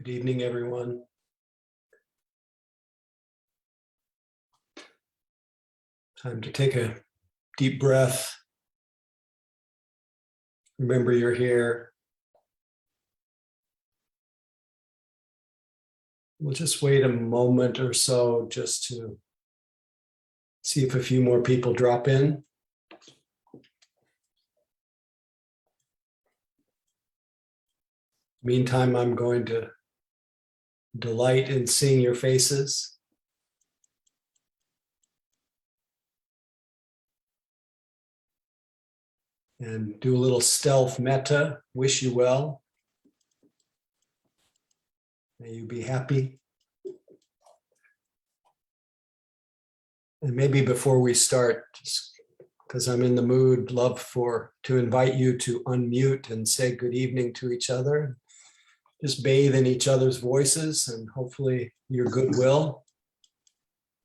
Good evening, everyone. Time to take a deep breath. Remember you're here. We'll just wait a moment or so just to see if a few more people drop in. Meantime, I'm going to delight in seeing your faces. And do a little stealth metta, wish you well. May you be happy. And maybe before we start, because I'm in the mood, to invite you to unmute and say good evening to each other. Just bathe in each other's voices and hopefully your goodwill.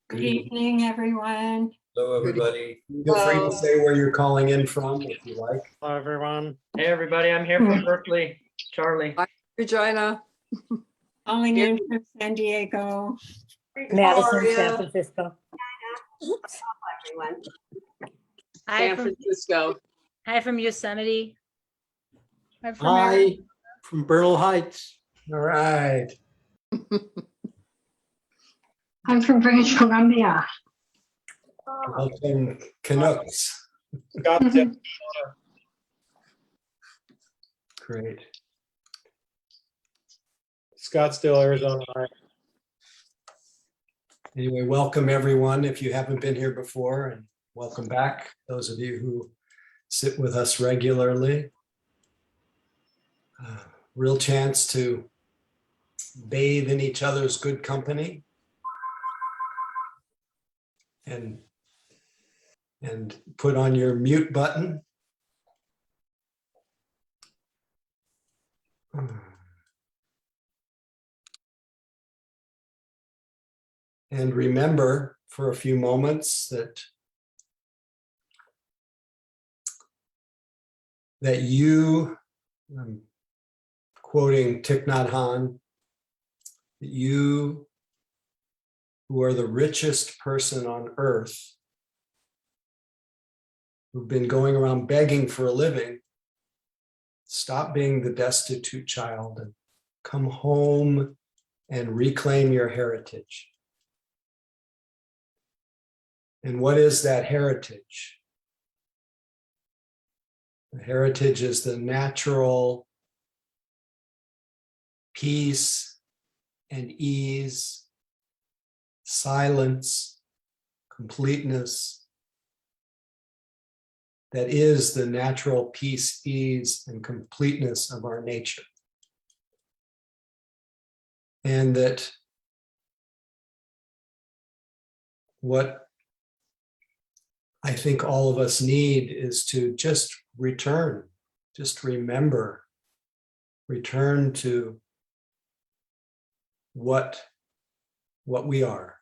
Good evening, everyone. Hello, everybody. Feel free to say where you're calling in from if you like. Hello, everyone. Hey, everybody. I'm here from Berkeley. Charlie. Regina. Calling in from San Diego. Madison, San Francisco. Everyone. Hi San from, Francisco. hi from Yosemite. Hi from Hi, from Bernal Heights. All right. I'm from British Columbia. Welcome, Canucks. Scottsdale. Great. Scottsdale, Arizona. Anyway, welcome everyone if you haven't been here before, and welcome back, those of you who sit with us regularly. Real chance to bathe in each other's good company and put on your mute button. And remember for a few moments that you, I'm quoting Thich Nhat Hanh, that you who are the richest person on earth, who've been going around begging for a living, stop being the destitute child and come home and reclaim your heritage. And what is that heritage? The heritage is the natural peace and ease, silence, completeness. That is the natural peace, ease, and completeness of our nature. And that what I think all of us need is to just return, just remember, return to what we are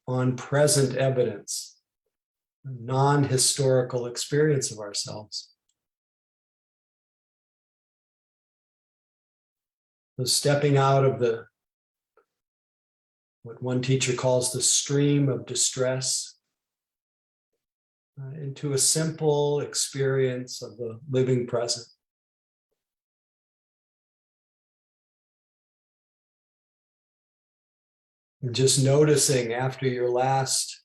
on present evidence, non-historical experience of ourselves. So stepping out of what one teacher calls the stream of distress, into a simple experience of the living present. And just noticing after your last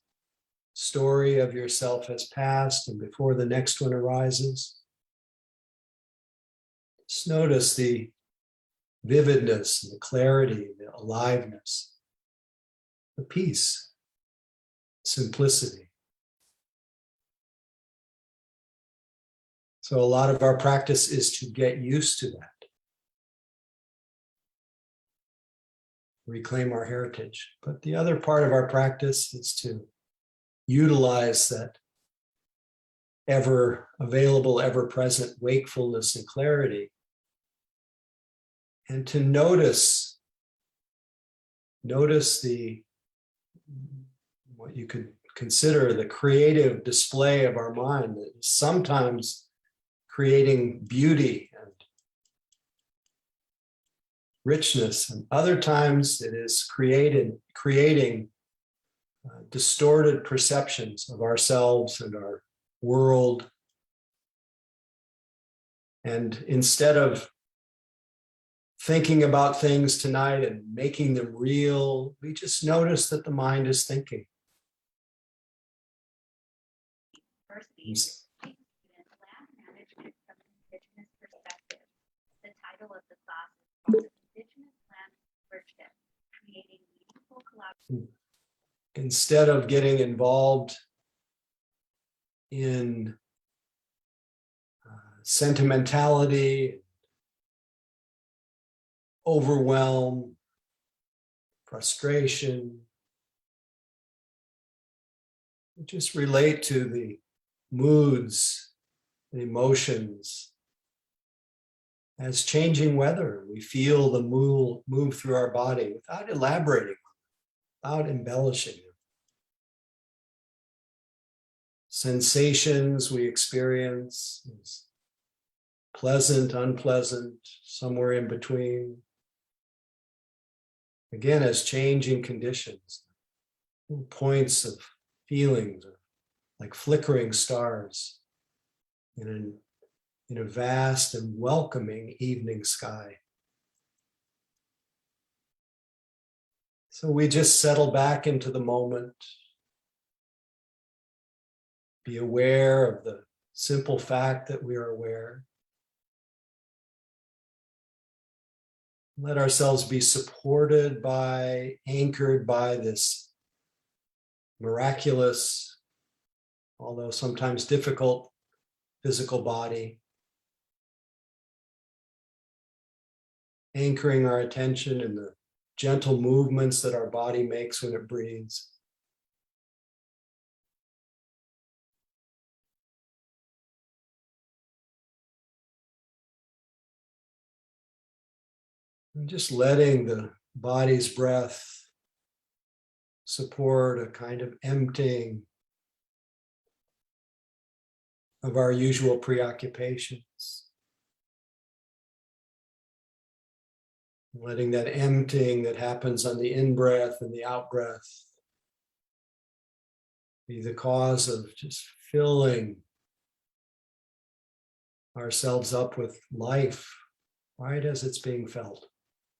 story of yourself has passed and before the next one arises, just notice the vividness, the clarity, the aliveness, the peace, simplicity. So a lot of our practice is to get used to that. Reclaim our heritage. But the other part of our practice is to utilize that ever available, ever present wakefulness and clarity. And to notice what you could consider the creative display of our mind, that is sometimes creating beauty richness. And other times it is creating distorted perceptions of ourselves and our world. And instead of thinking about things tonight and making them real, we just notice that the mind is thinking. University, student land management from an Indigenous perspective. The title of the class is Indigenous Land Stewardship, Creating Meaningful Collaboration. Instead of getting involved in sentimentality, overwhelm, frustration, just relate to the moods, the emotions as changing weather. We feel the move through our body without elaborating, without embellishing them. Sensations we experience, pleasant, unpleasant, somewhere in between. Again, as changing conditions, points of feelings, like flickering stars in a vast and welcoming evening sky. So we just settle back into the moment, be aware of the simple fact that we are aware. Let ourselves be supported by, anchored by this miraculous, although sometimes difficult, physical body. Anchoring our attention in the gentle movements that our body makes when it breathes. And just letting the body's breath support a kind of emptying of our usual preoccupations. Letting that emptying that happens on the in-breath and the out-breath be the cause of just filling ourselves up with life, right as it's being felt,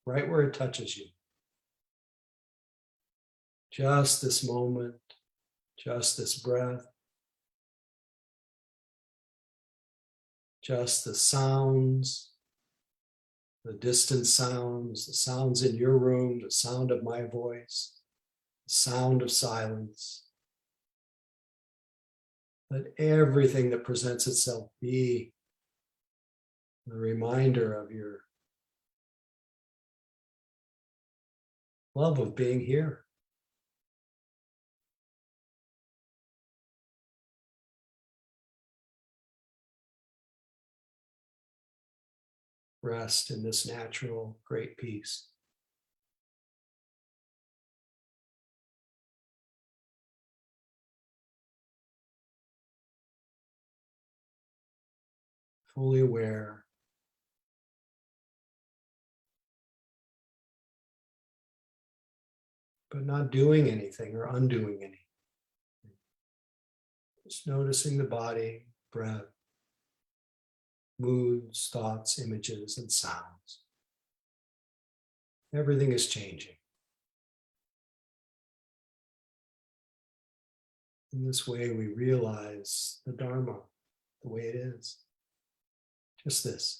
right where it touches you. Just this moment, just this breath, just the sounds, the distant sounds, the sounds in your room, the sound of my voice, the sound of silence. Let everything that presents itself be a reminder of your love of being here. Rest in this natural, great peace. Fully aware. But not doing anything or undoing anything. Just noticing the body, breath, moods, thoughts, images, and sounds. Everything is changing. In this way, we realize the Dharma, the way it is. Just this.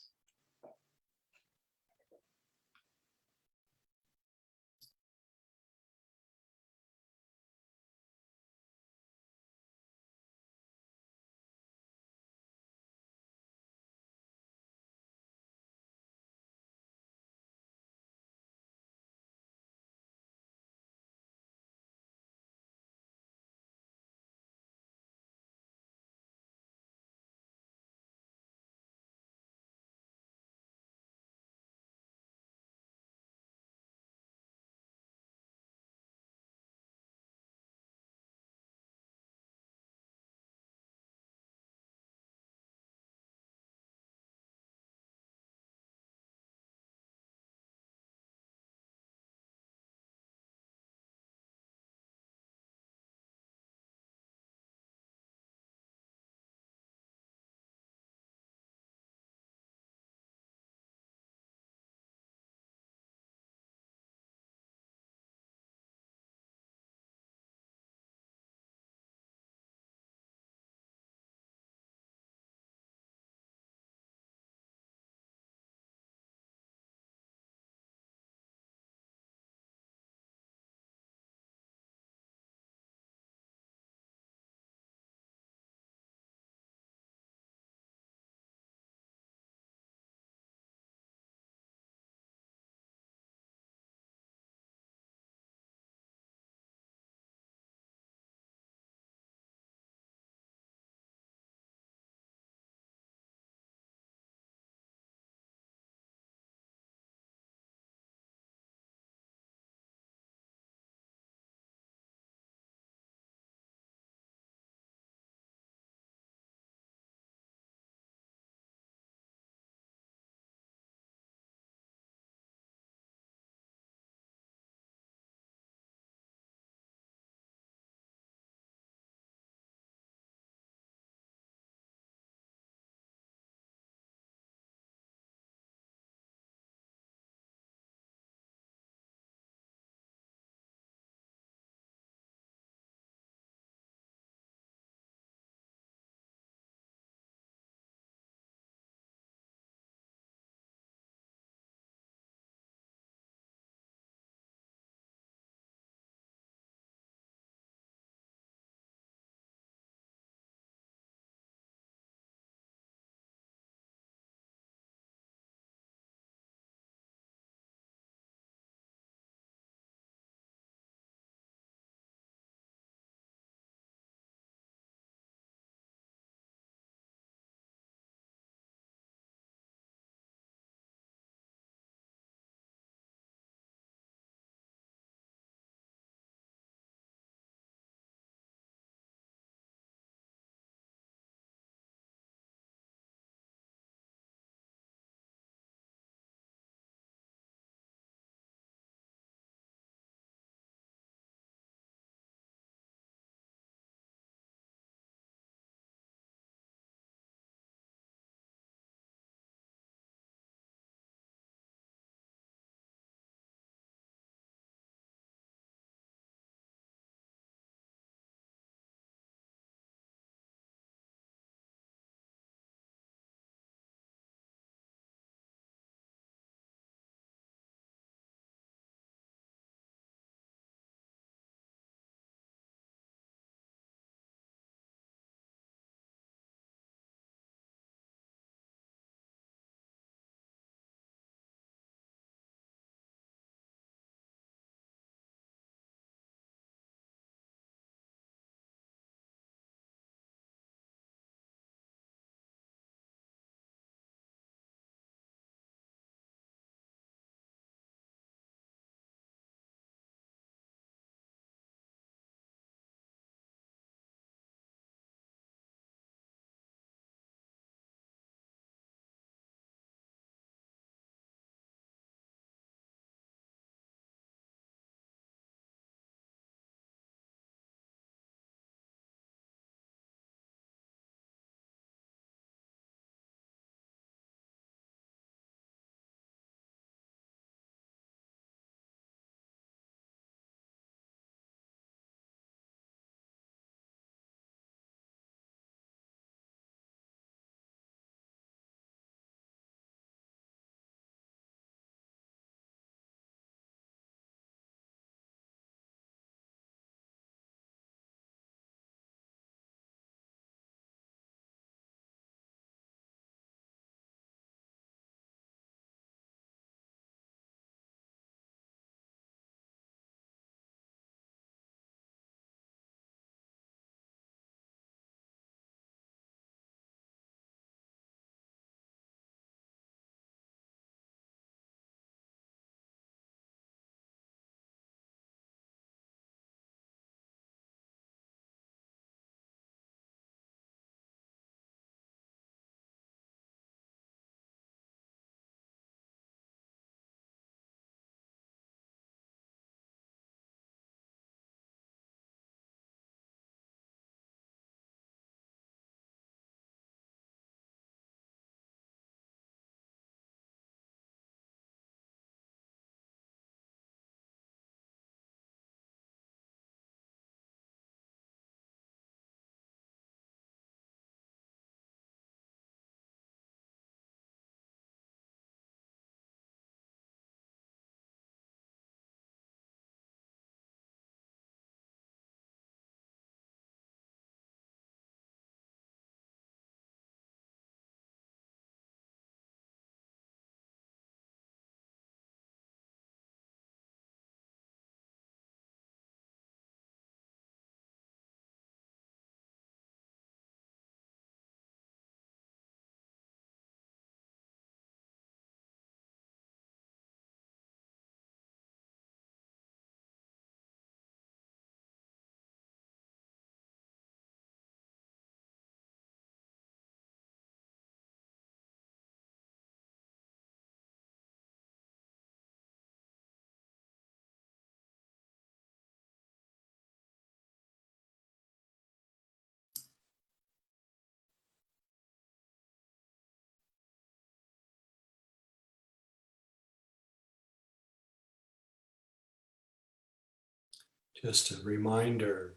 Just a reminder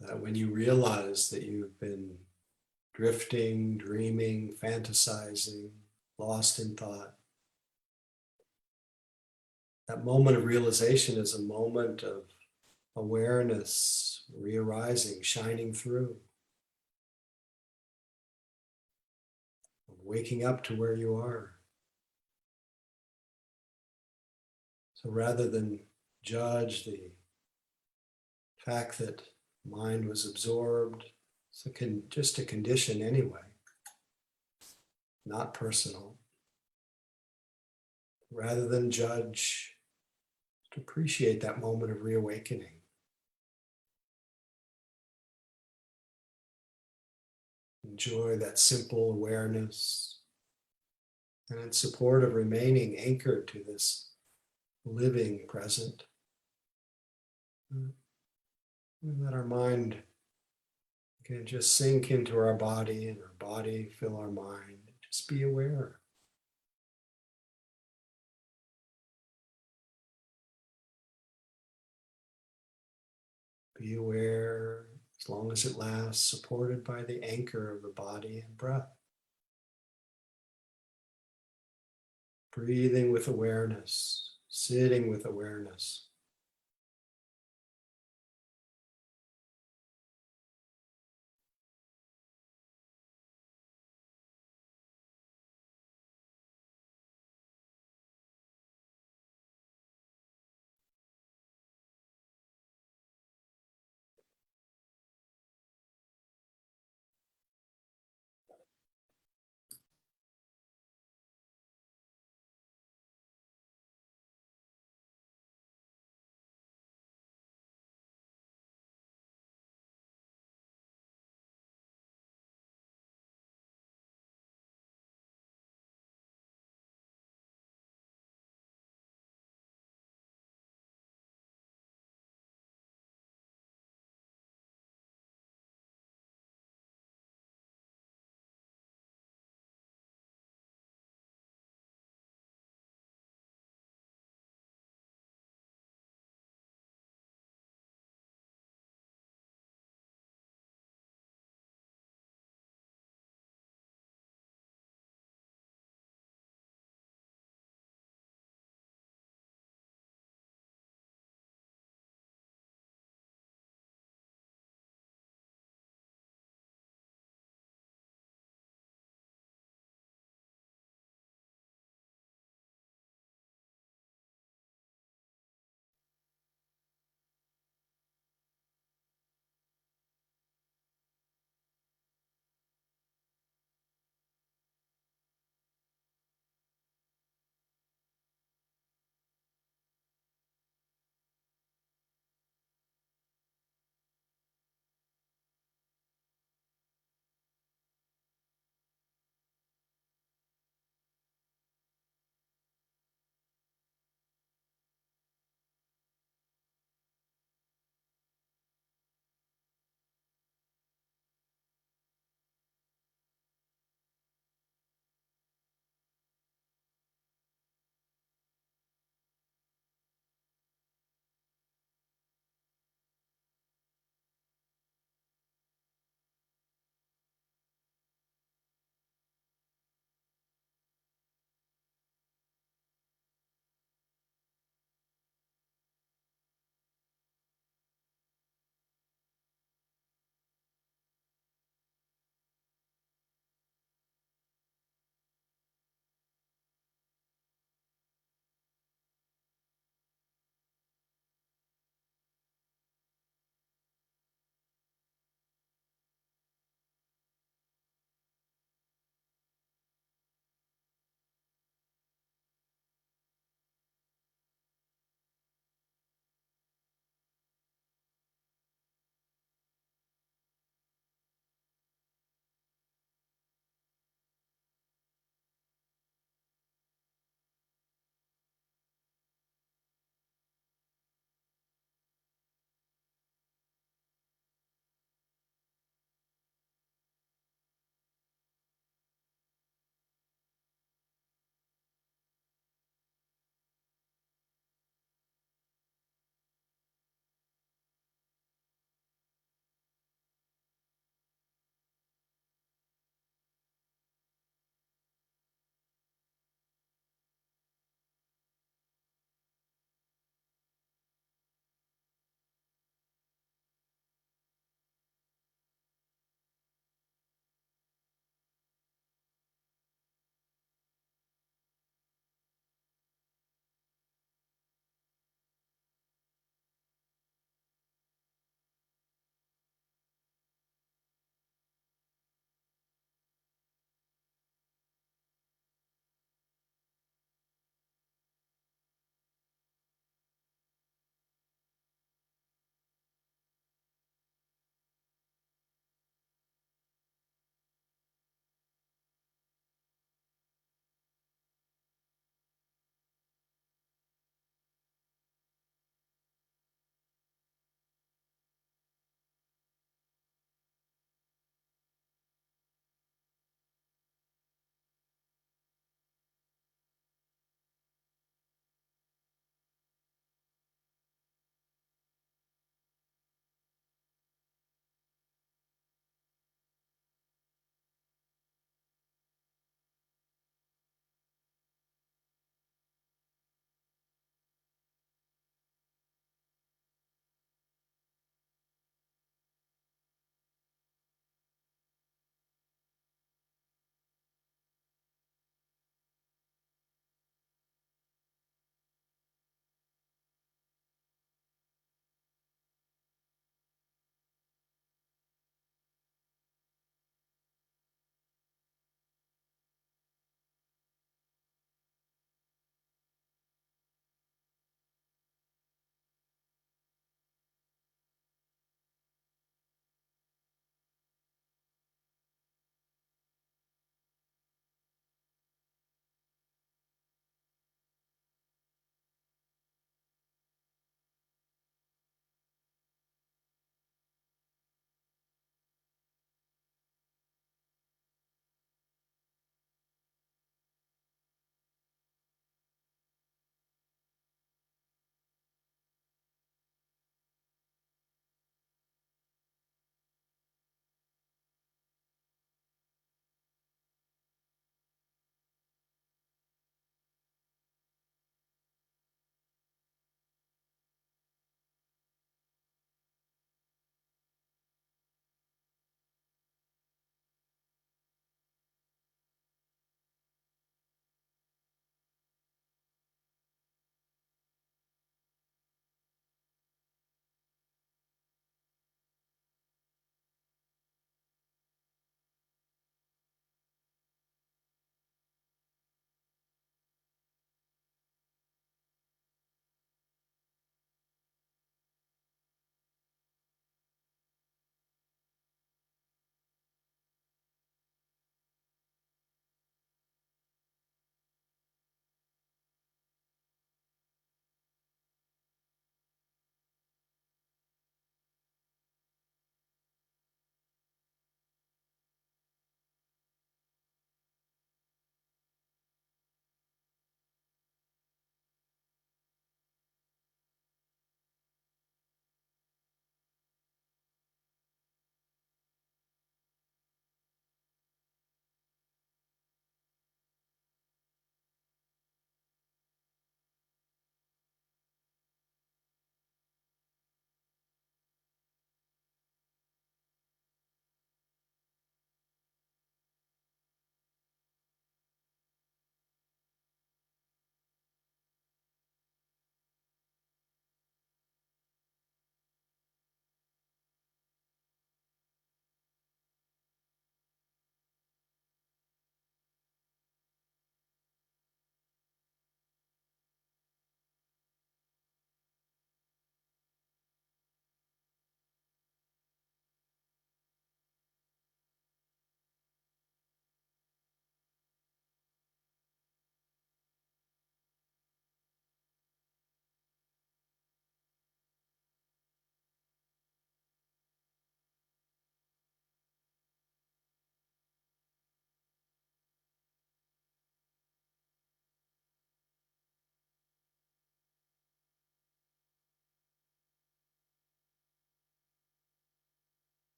that when you realize that you've been drifting, dreaming, fantasizing, lost in thought, that moment of realization is a moment of awareness, re-arising, shining through, waking up to where you are. So rather than judge the fact that mind was absorbed, just a condition anyway, not personal. Rather than judge, to appreciate that moment of reawakening. Enjoy that simple awareness, and in support of remaining anchored to this living present, let our mind can just sink into our body, and our body fill our mind. Just be aware. Be aware, as long as it lasts, supported by the anchor of the body and breath. Breathing with awareness, sitting with awareness.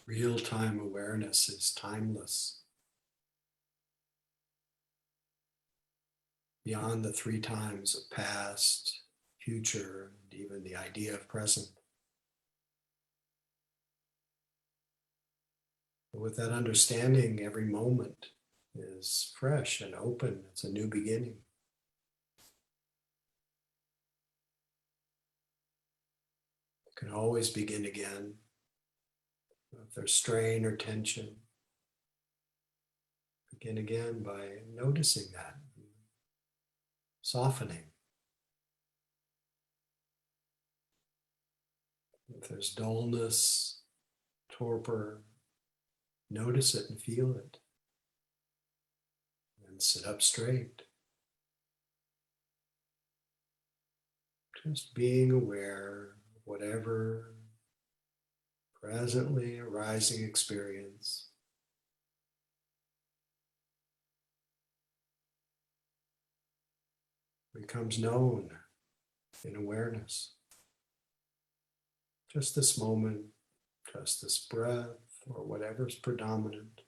Real-time awareness is timeless. Beyond the three times of past, future, and even the idea of present. But with that understanding, every moment is fresh and open. It's a new beginning. You can always begin again. If there's strain or tension, begin again by noticing that, softening. If there's dullness, torpor, notice it and feel it. And sit up straight. Just being aware of whatever presently arising experience. Becomes known in awareness. Just this moment, just this breath, or whatever's predominant.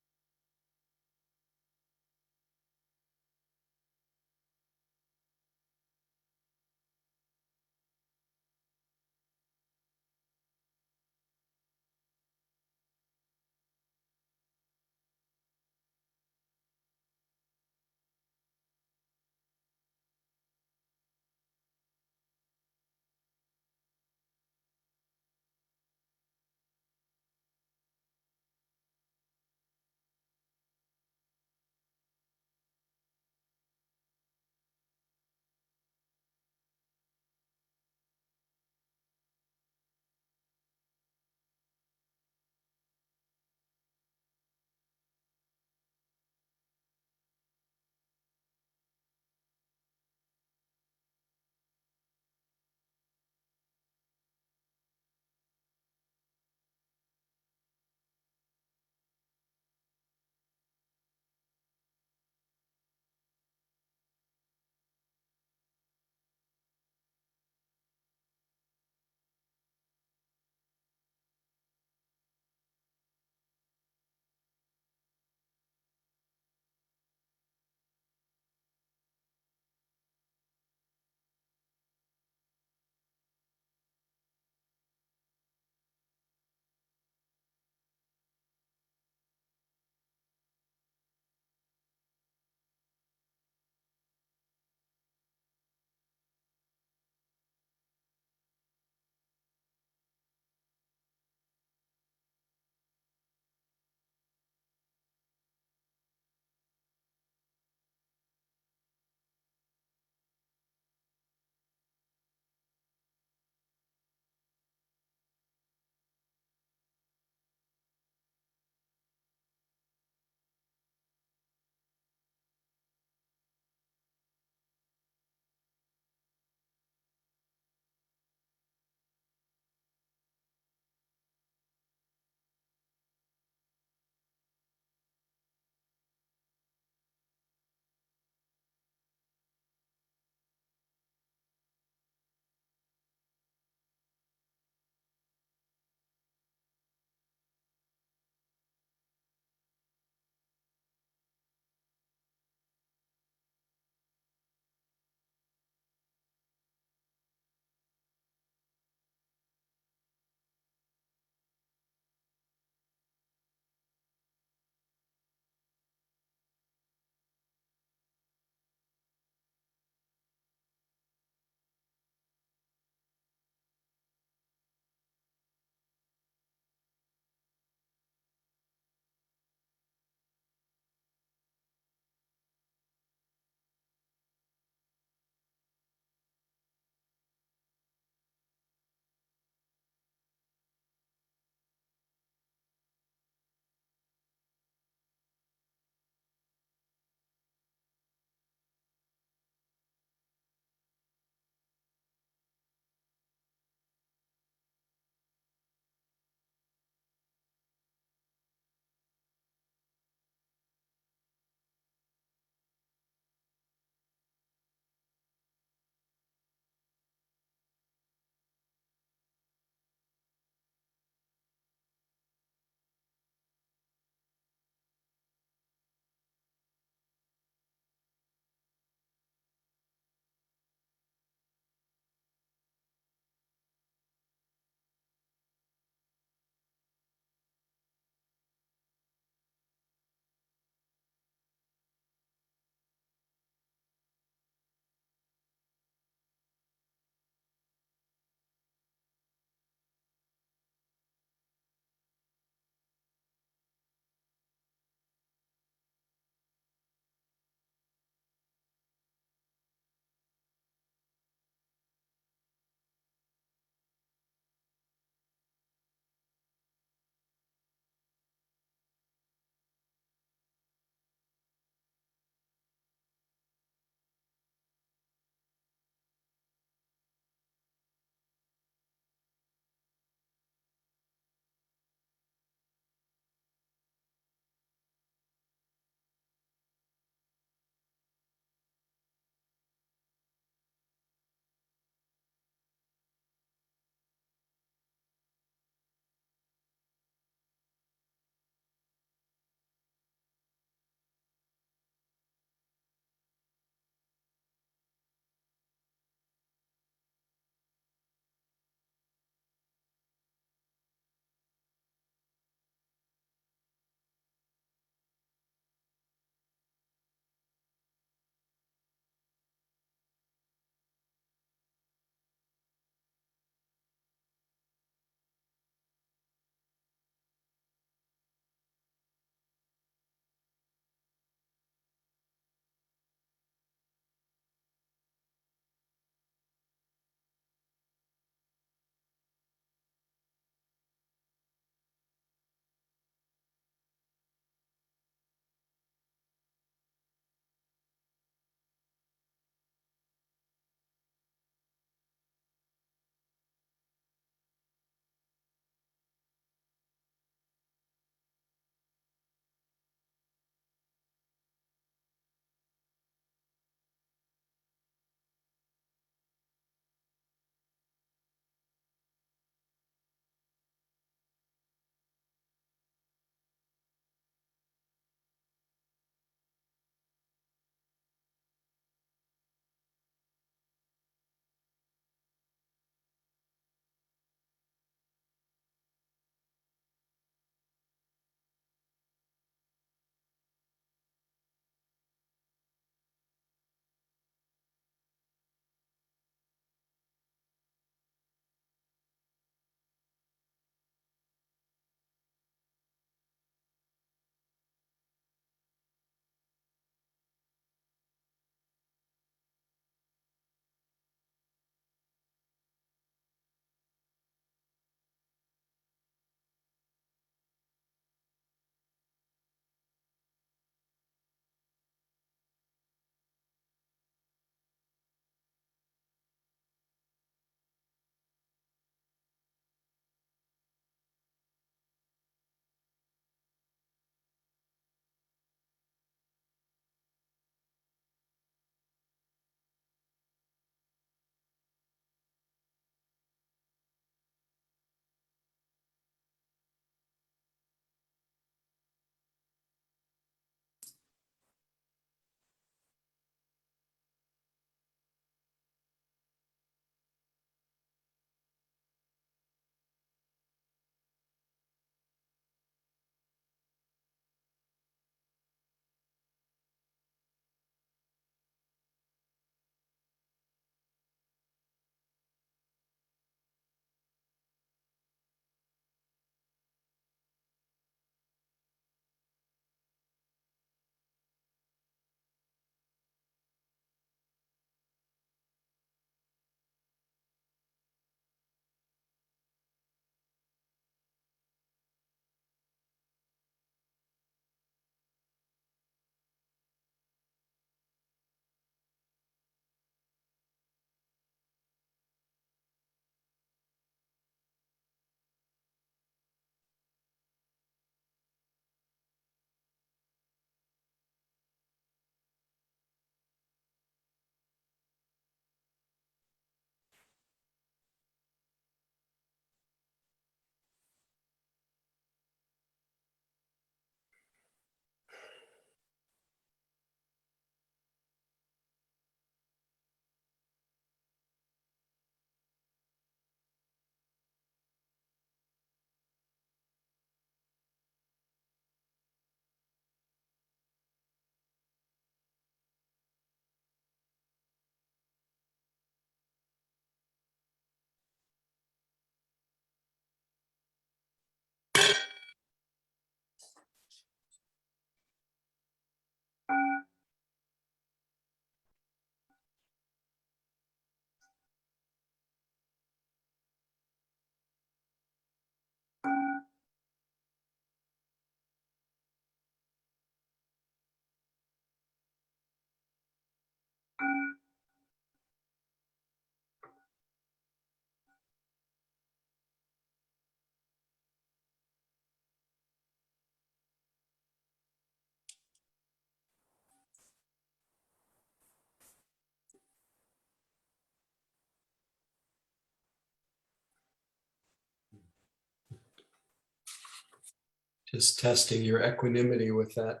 just testing your equanimity with that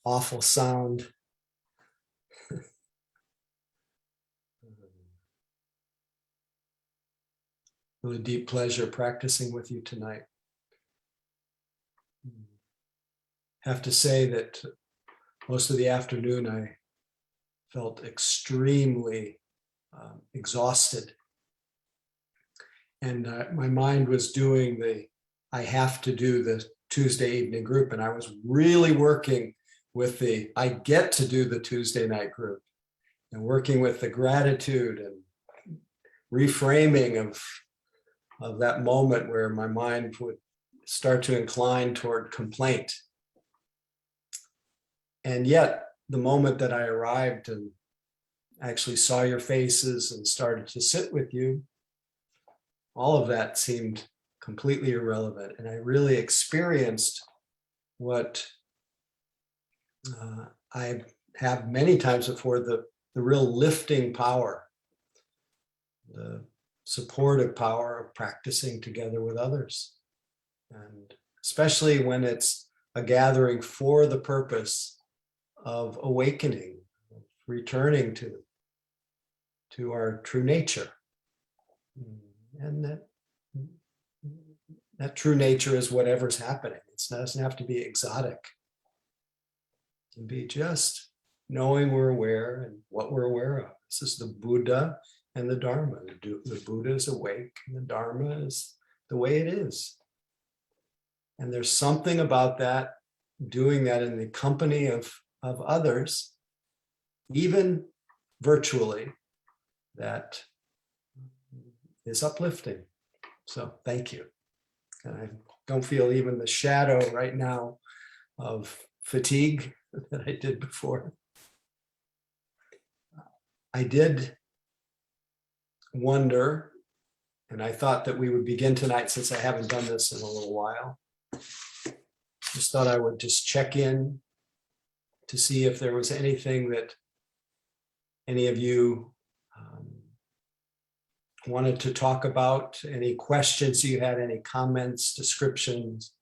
awful sound. Really deep pleasure practicing with you tonight. Have to say that most of the afternoon I felt extremely exhausted. And my mind was doing I have to do the Tuesday evening group. And I was really working with I get to do the Tuesday night group and working with the gratitude and reframing of that moment where my mind would start to incline toward complaint. And yet the moment that I arrived and actually saw your faces and started to sit with you, all of that seemed completely irrelevant. And I really experienced what I have many times before, the real lifting power, the supportive power of practicing together with others. And especially when it's a gathering for the purpose of awakening, of returning to our true nature. And that true nature is whatever's happening. It doesn't have to be exotic. It can be just knowing we're aware and what we're aware of. This is the Buddha and the Dharma. The Buddha is awake and the Dharma is the way it is. And there's something about that, doing that in the company of others, even virtually, that is uplifting. So thank you. And I don't feel even the shadow right now of fatigue that I did before. I did wonder, and I thought that we would begin tonight since I haven't done this in a little while. Just thought I would just check in to see if there was anything that any of you wanted to talk about, any questions you had, any comments, descriptions,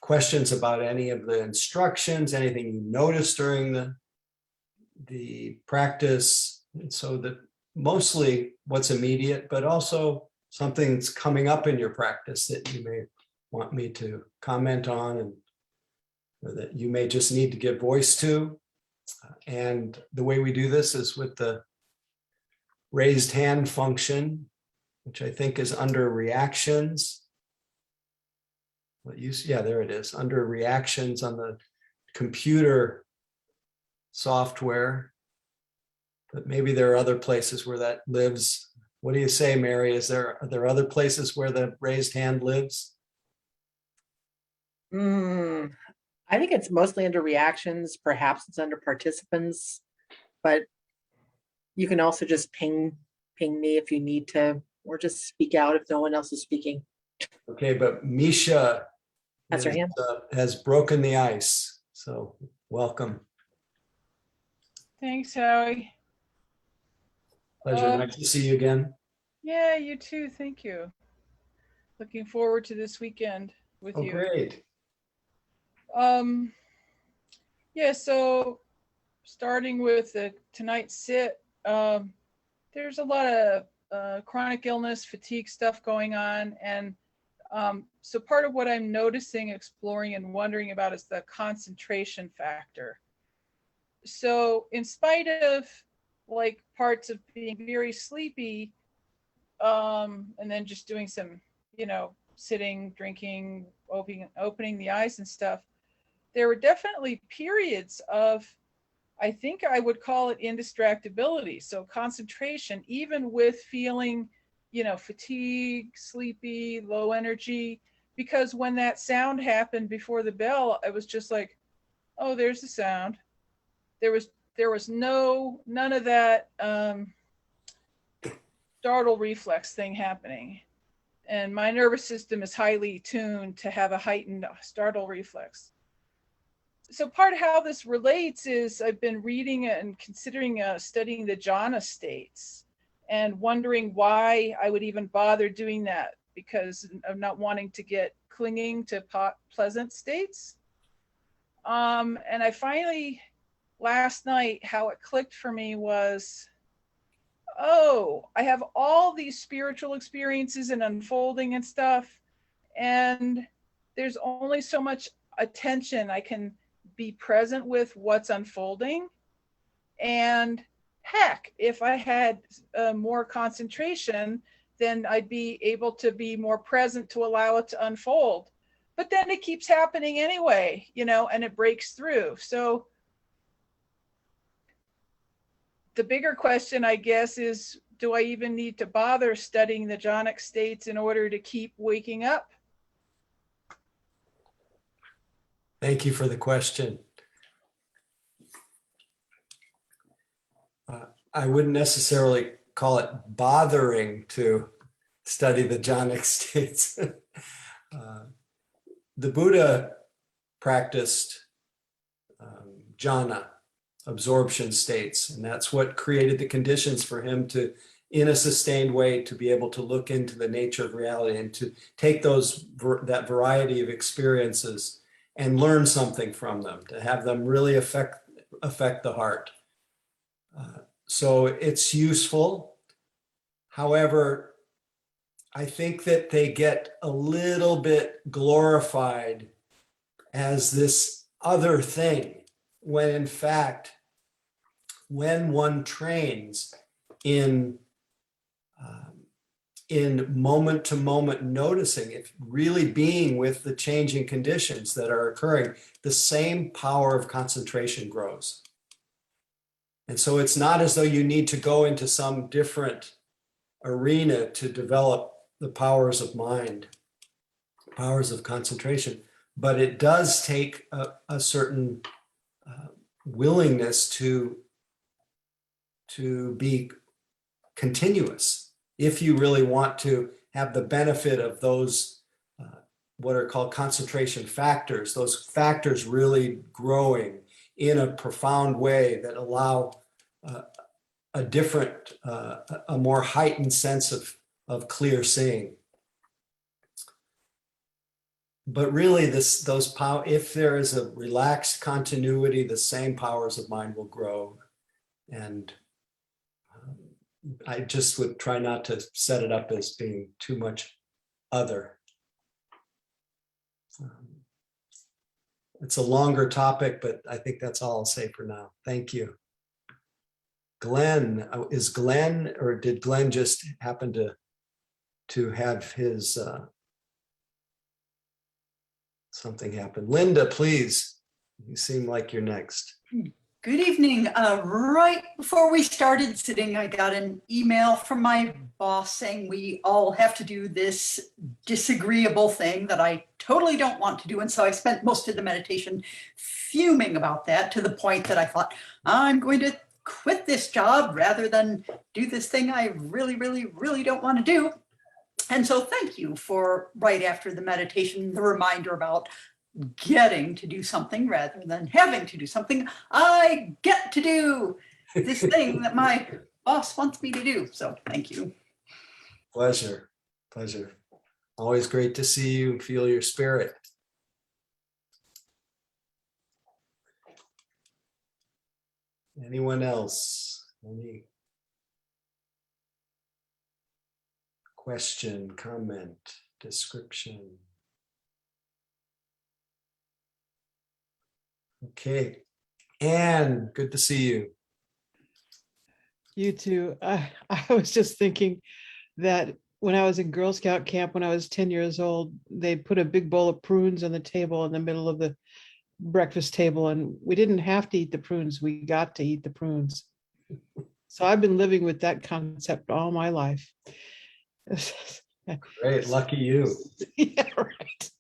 questions about any of the instructions, anything you noticed during the practice. And so that mostly what's immediate, but also something's coming up in your practice that you may want me to comment on, and or that you may just need to give voice to. And the way we do this is with the raised hand function, which I think is under reactions. Yeah, there it is, under reactions on the computer software. But maybe there are other places where that lives. What do you say, Mary? Are there other places where the raised hand lives? I think it's mostly under reactions. Perhaps it's under participants, but you can also just ping me if you need to, or just speak out if no one else is speaking. Okay, but Misha That's her hand. Has broken the ice. So welcome. Thanks, Howie. Pleasure. Nice to see you again. Yeah, you too. Thank you. Looking forward to this weekend with you. Great. Yeah, so starting with tonight's sit, there's a lot of chronic illness, fatigue stuff going on. And so part of what I'm noticing, exploring, and wondering about is the concentration factor. So in spite of like parts of being very sleepy, and then just doing some, sitting, drinking, opening the eyes and stuff, there were definitely periods of, I think I would call it indistractability. So concentration, even with feeling, fatigue, sleepy, low energy, because when that sound happened before the bell, I was just like, oh, there's the sound. There was none of that startle reflex thing happening. And my nervous system is highly tuned to have a heightened startle reflex. So part of how this relates is I've been reading and considering studying the jhana states and wondering why I would even bother doing that because of not wanting to get clinging to pleasant states. And I finally, last night, how it clicked for me was, oh, I have all these spiritual experiences and unfolding and stuff, and there's only so much attention I can be present with what's unfolding. And heck, if I had more concentration, then I'd be able to be more present to allow it to unfold. But then it keeps happening anyway, and it breaks through. So the bigger question, I guess, is, do I even need to bother studying the jhanic states in order to keep waking up? Thank you for the question. I wouldn't necessarily call it bothering to study the jhanic states. The Buddha practiced jhana, absorption states, and that's what created the conditions for him to, in a sustained way, to be able to look into the nature of reality and to take that variety of experiences and learn something from them, to have them really affect the heart. So it's useful. However, I think that they get a little bit glorified as this other thing, when in fact, when one trains in moment-to-moment noticing, if really being with the changing conditions that are occurring, the same power of concentration grows. And so it's not as though you need to go into some different arena to develop the powers of mind, powers of concentration, but it does take a certain willingness to be continuous if you really want to have the benefit of those what are called concentration factors, those factors really growing in a profound way that allow a different, a more heightened sense of clear seeing. But really, if there is a relaxed continuity, the same powers of mind will grow. And I just would try not to set it up as being too much other. It's a longer topic, but I think that's all I'll say for now. Thank you. Glenn, or did Glenn just happen to have his something happen? Linda, please. You seem like you're next. Good evening. Right before we started sitting, I got an email from my boss saying we all have to do this disagreeable thing that I totally don't want to do. And so I spent most of the meditation fuming about that, to the point that I thought, I'm going to quit this job rather than do this thing I really, really, really don't want to do. And so thank you for, right after the meditation, the reminder about getting to do something rather than having to do something. I get to do this thing that my boss wants me to do. So thank you. Pleasure. Pleasure. Always great to see you and feel your spirit. Anyone else? Any question, comment, description? Okay. Anne, good to see you. You too. I was just thinking that when I was in Girl Scout camp, when I was 10 years old, they put a big bowl of prunes on the table in the middle of the breakfast table, and we didn't have to eat the prunes. We got to eat the prunes. So I've been living with that concept all my life. Great, lucky you. Yeah, right.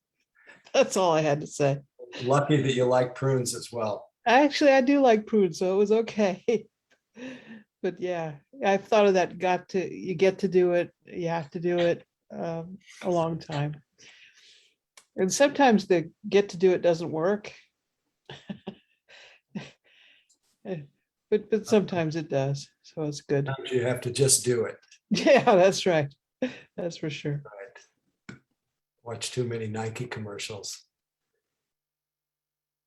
That's all I had to say. Lucky that you like prunes as well. Actually, I do like prunes, so it was okay. But yeah, I've thought of that. You get to do it. You have to do it a long time. And sometimes the get to do it doesn't work. but sometimes it does. So it's good. Sometimes you have to just do it. Yeah, that's right. That's for sure. Right. Watch too many Nike commercials.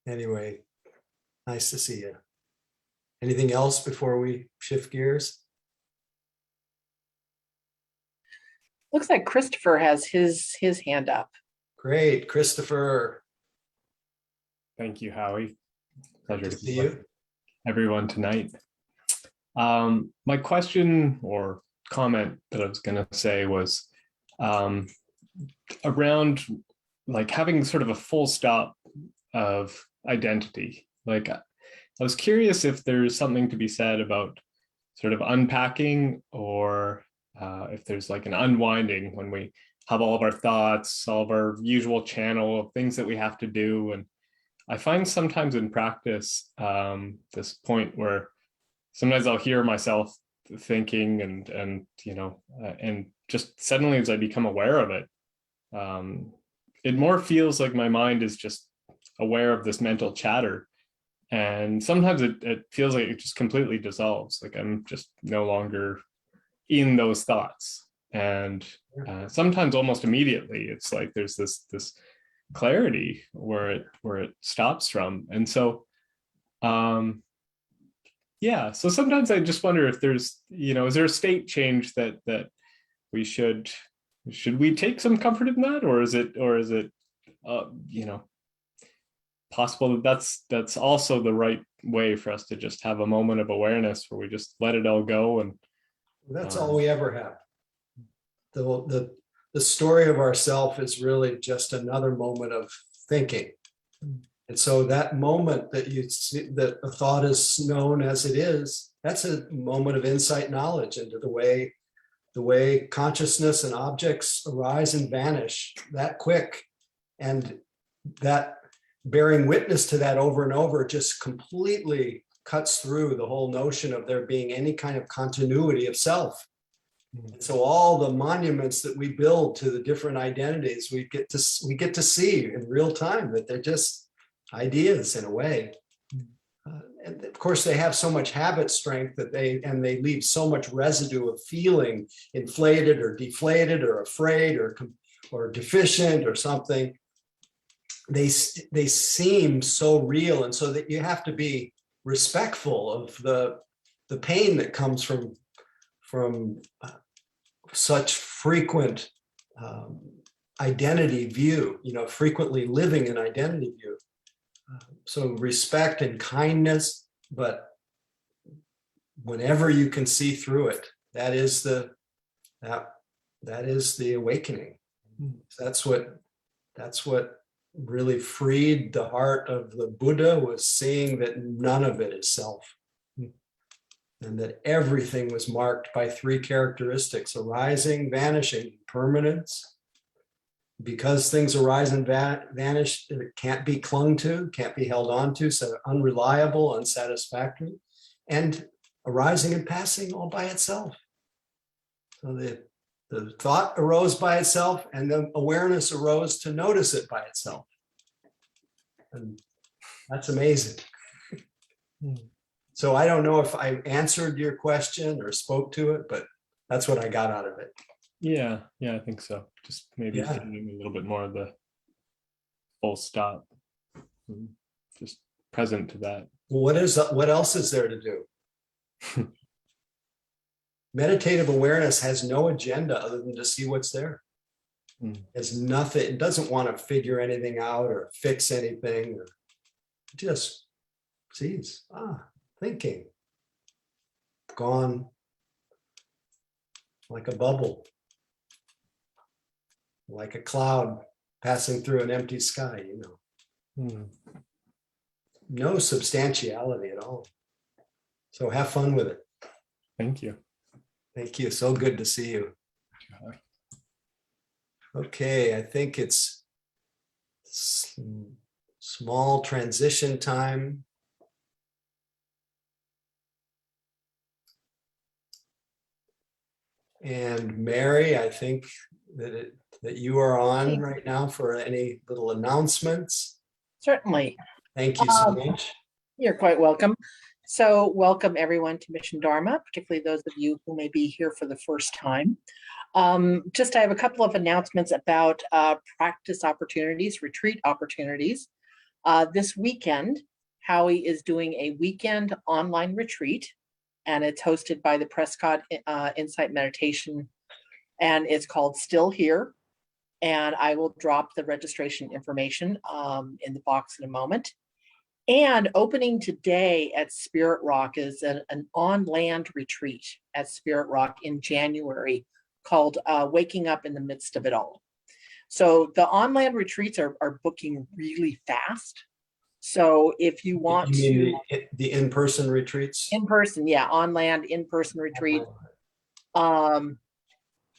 Anyway, nice to see you. Anything else before we shift gears? Looks like Christopher has his hand up. Great, Christopher. Thank you, Howie. Pleasure Good to to see be with you. everyone tonight. My question or comment that I was going to say was around like having sort of a full stop of identity. Like I was curious if there's something to be said about sort of unpacking, or if there's like an unwinding when we have all of our thoughts, all of our usual channel of things that we have to do. And I find sometimes in practice this point where sometimes I'll hear myself thinking and just suddenly as I become aware of it, it more feels like my mind is just aware of this mental chatter. And sometimes it feels like it just completely dissolves. Like I'm just no longer in those thoughts. And sometimes almost immediately, it's like there's this clarity where it stops from. And so so sometimes I just wonder if there's, is there a state change that we should we take some comfort in that, or is it possible that that's also the right way for us to just have a moment of awareness where we just let it all go? And that's all we ever have. The story of ourself is really just another moment of thinking. And so that moment that you see, that a thought is known as it is, that's a moment of insight knowledge into the way consciousness and objects arise and vanish that quick. And that bearing witness to that over and over just completely cuts through the whole notion of there being any kind of continuity of self. And so all the monuments that we build to the different identities, we get to see in real time that they're just ideas in a way. And of course, they have so much habit strength that they leave so much residue of feeling inflated or deflated or afraid or deficient or something. They seem so real, and so that you have to be respectful of the pain that comes from such frequent identity view, frequently living an identity view. So respect and kindness, but whenever you can see through it, that is the awakening. That's what really freed the heart of the Buddha, was seeing that none of it is self, and that everything was marked by three characteristics: arising, vanishing, permanence. Because things arise and vanish, it can't be clung to, can't be held on to, so unreliable, unsatisfactory, and arising and passing all by itself. So the thought arose by itself, and the awareness arose to notice it by itself. And that's amazing. So I don't know if I answered your question or spoke to it, but that's what I got out of it. Yeah, I think so. Just maybe getting a little bit more of the full stop, just present to that. What else is there to do? Meditative awareness has no agenda other than to see what's there. It's nothing. It doesn't want to figure anything out or fix anything. Or just sees. Thinking. Gone. Like a bubble. Like a cloud passing through an empty sky, No substantiality at all. So have fun with it. Thank you. Thank you. So good to see you. Okay, I think it's small transition time. And Mary, I think that you are on right now for any little announcements. Certainly. Thank you so much. You're quite welcome. So welcome everyone to Mission Dharma, particularly those of you who may be here for the first time. Just I have a couple of announcements about practice opportunities, retreat opportunities. This weekend, Howie is doing a weekend online retreat, and it's hosted by the Prescott Insight Meditation, and it's called Still Here. And I will drop the registration information in the box in a moment. And opening today at Spirit Rock is an on-land retreat at Spirit Rock in January called Waking Up in the Midst of It All. So the on-land retreats are booking really fast. So if you want You mean the in-person retreats? in person, yeah, on-land in-person retreat.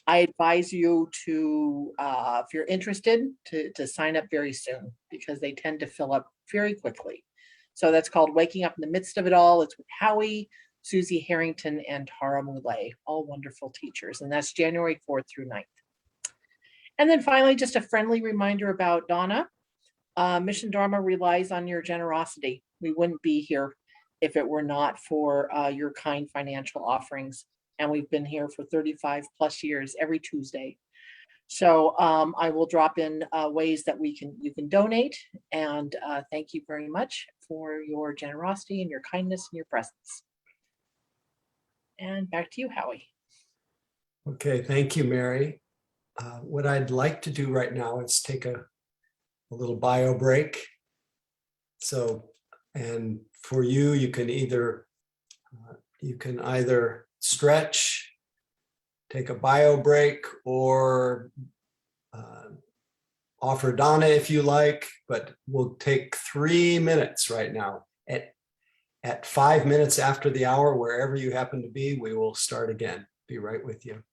I advise you to, if you're interested, to sign up very soon because they tend to fill up very quickly. So that's called Waking Up in the Midst of It All. It's with Howie, Susie Harrington, and Tara Moulay, all wonderful teachers. And that's January 4th through 9th. And then finally, just a friendly reminder about Donna. Mission Dharma relies on your generosity. We wouldn't be here if it were not for your kind financial offerings. And we've been here for 35 plus years every Tuesday. So I will drop in ways that you can donate. And thank you very much for your generosity and your kindness and your presence. And back to you, Howie. Okay, thank you, Mary. What I'd like to do right now is take a little bio break. So, and for you, you can either stretch, take a bio break, or offer Donna if you like, but we'll take 3 minutes right now. At 5 minutes after the hour, wherever you happen to be, we will start again. Be right with you.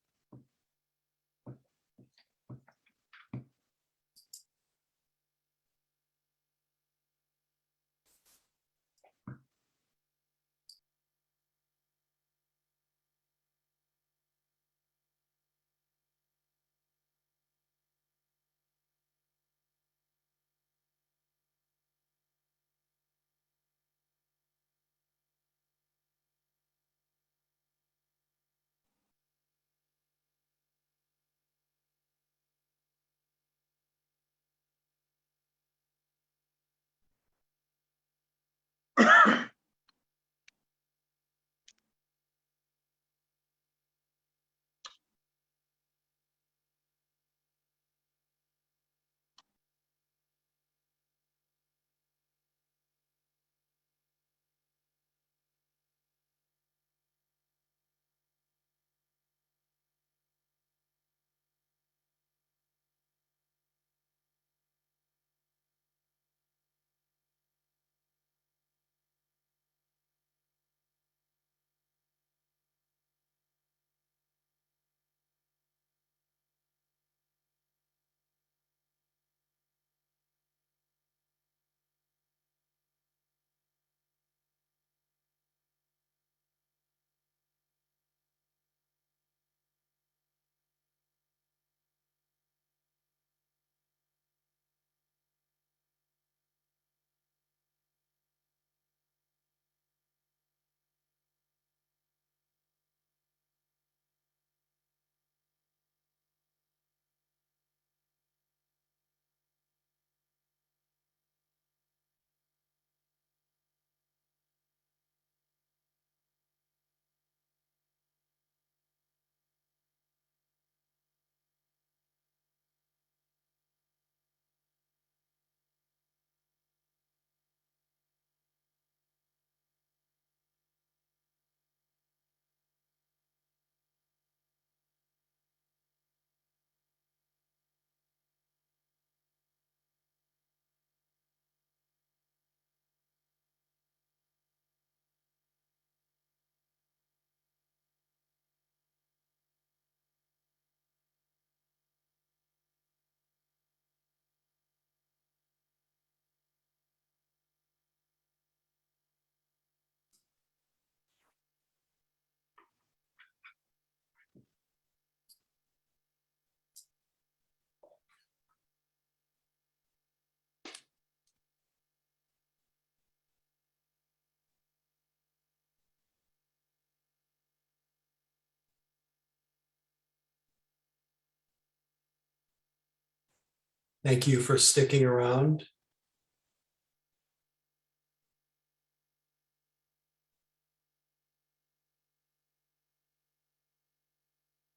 Thank you for sticking around.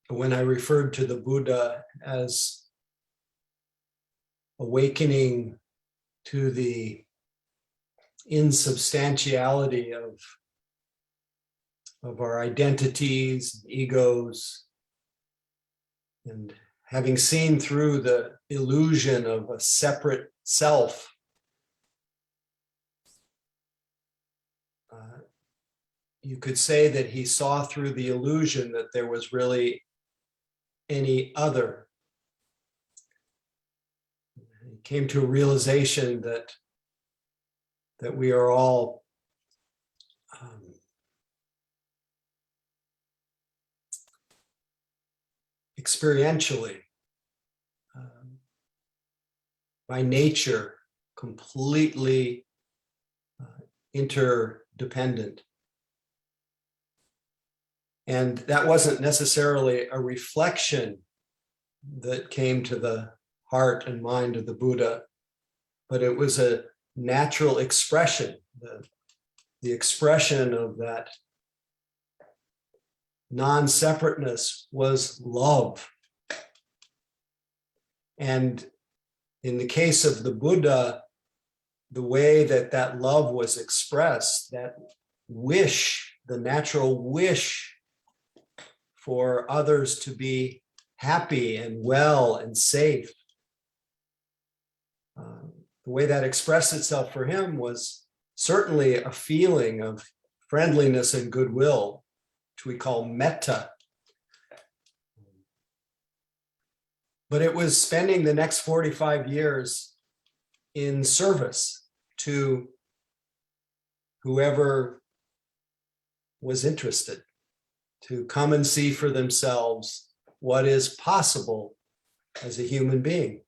When I referred to the Buddha as awakening to the insubstantiality of our identities, egos, and having seen through the illusion of a separate self, you could say that he saw through the illusion that there was really any other. He came to a realization that we are all experientially, by nature, completely interdependent. And that wasn't necessarily a reflection that came to the heart and mind of the Buddha, but it was a natural expression, the expression of that non-separateness was love. And in the case of the Buddha, the way that love was expressed, that wish, the natural wish for others to be happy and well and safe, the way that expressed itself for him was certainly a feeling of friendliness and goodwill, which we call metta. But it was spending the next 45 years in service to whoever was interested, to come and see for themselves what is possible as a human being.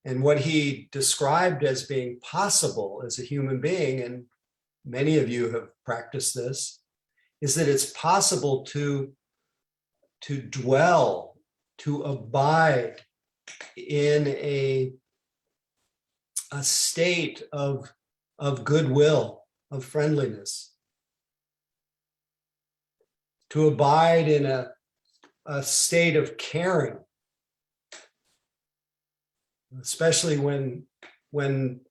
And what he described as being possible as a human being, and many of you have practiced this, is that it's possible to dwell, to abide in a state of goodwill, of friendliness, to abide in a state of caring, especially when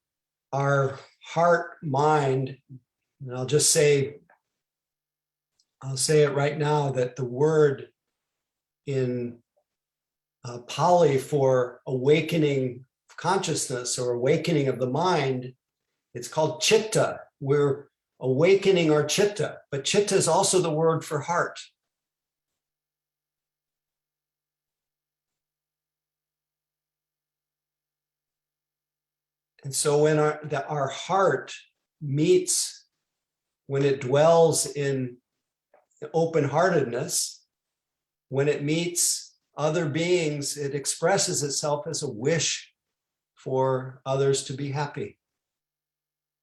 our heart, mind, and I'll say it right now, that the word in Pali for awakening consciousness or awakening of the mind, it's called chitta. We're awakening our chitta, but chitta is also the word for heart. And so when our heart meets, when it dwells in open-heartedness, when it meets other beings, it expresses itself as a wish for others to be happy,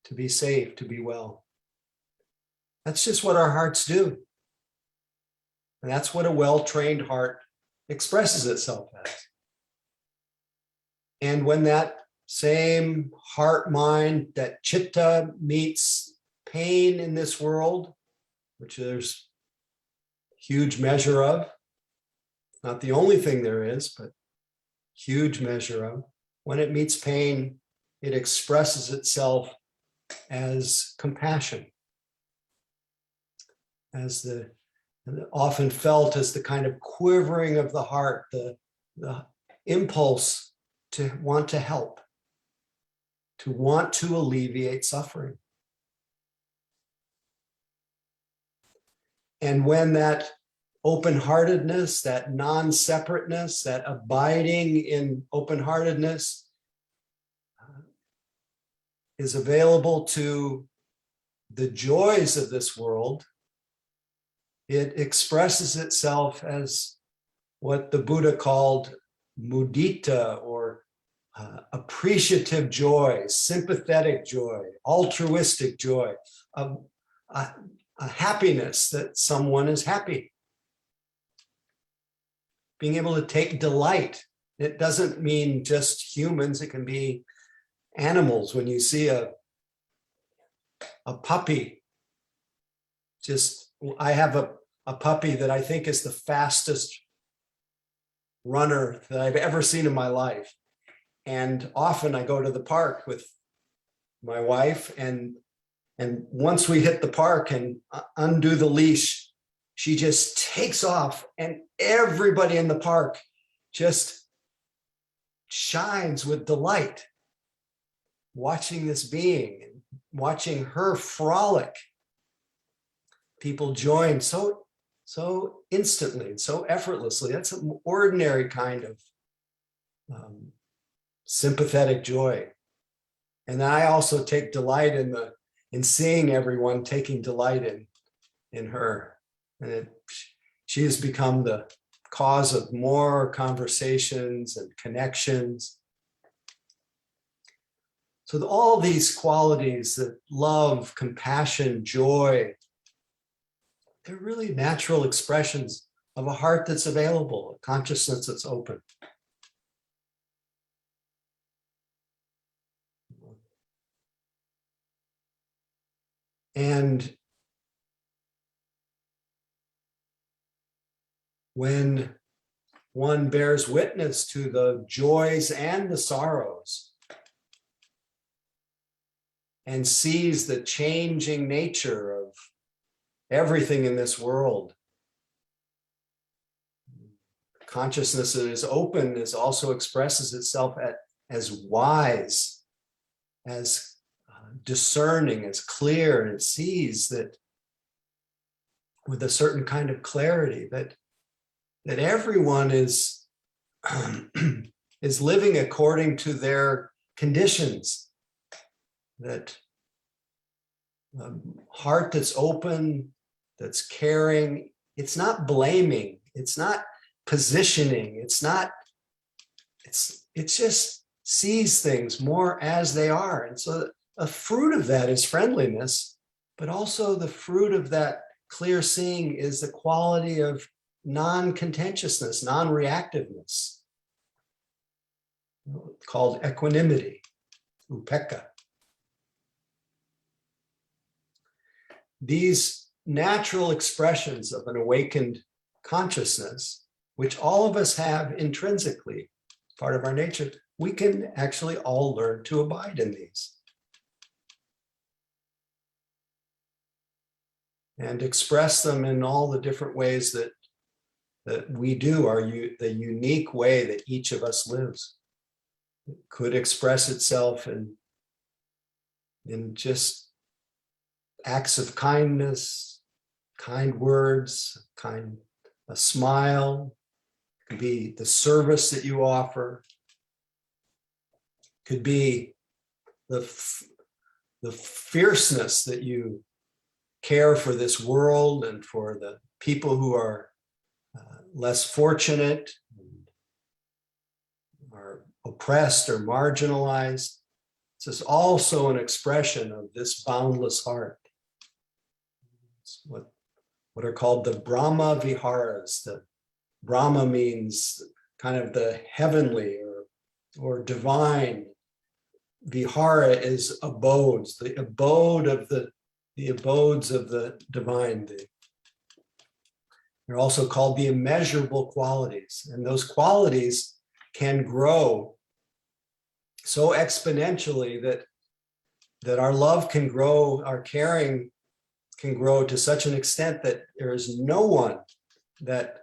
to be safe, to be well. That's just what our hearts do. And that's what a well-trained heart expresses itself as. And when that same heart, mind, that chitta meets pain in this world, which there's huge measure of, not the only thing there is, but huge measure of, when it meets pain, it expresses itself as compassion, as often felt as the kind of quivering of the heart, the impulse to want to help, to want to alleviate suffering. And when that open-heartedness, that non-separateness, that abiding in open-heartedness is available to the joys of this world, it expresses itself as what the Buddha called mudita, or appreciative joy, sympathetic joy, altruistic joy, a happiness that someone is happy. Being able to take delight it doesn't mean just humans, it can be animals. When you see a puppy, I have a puppy that I think is the fastest runner that I've ever seen in my life. And often I go to the park with my wife, and once we hit the park and undo the leash, she just takes off, and everybody in the park just shines with delight watching this being and watching her frolic. People join so instantly, so effortlessly. That's an ordinary kind of sympathetic joy. And I also take delight in seeing everyone taking delight in her. And she has become the cause of more conversations and connections. So all these qualities, that love, compassion, joy, they're really natural expressions of a heart that's available, a consciousness that's open. And when one bears witness to the joys and the sorrows and sees the changing nature of everything in this world, consciousness that is open also expresses itself as wise, as discerning, as clear, and it sees that with a certain kind of clarity that everyone is is living according to their conditions. That heart that's open, that's caring, it's not blaming, it's not positioning, it just sees things more as they are. And so a fruit of that is friendliness, but also the fruit of that clear seeing is the quality of non-contentiousness, non-reactiveness, called equanimity, upekkha. These natural expressions of an awakened consciousness, which all of us have intrinsically, part of our nature, we can actually all learn to abide in these. And express them in all the different ways that we do, the unique way that each of us lives. It could express itself in just acts of kindness, kind words, a smile. It could be the service that you offer. It could be the fierceness that you care for this world and for the people who are less fortunate, are oppressed or marginalized. This is also an expression of this boundless heart. It's what are called the Brahma Viharas. The Brahma means kind of the heavenly or divine. Vihara is abodes, the abodes of the divine. They're also called the immeasurable qualities. And those qualities can grow so exponentially that our love can grow, our caring can grow to such an extent that there is no one that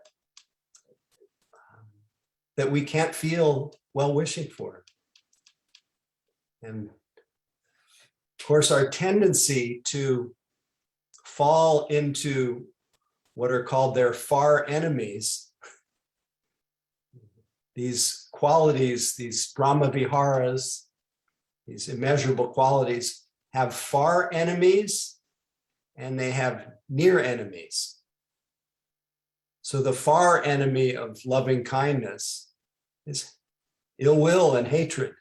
we can't feel well-wishing for. And of course, our tendency to fall into what are called their far enemies, these qualities, these Brahma Viharas, these immeasurable qualities, have far enemies and they have near enemies. So the far enemy of loving kindness is ill will and hatred.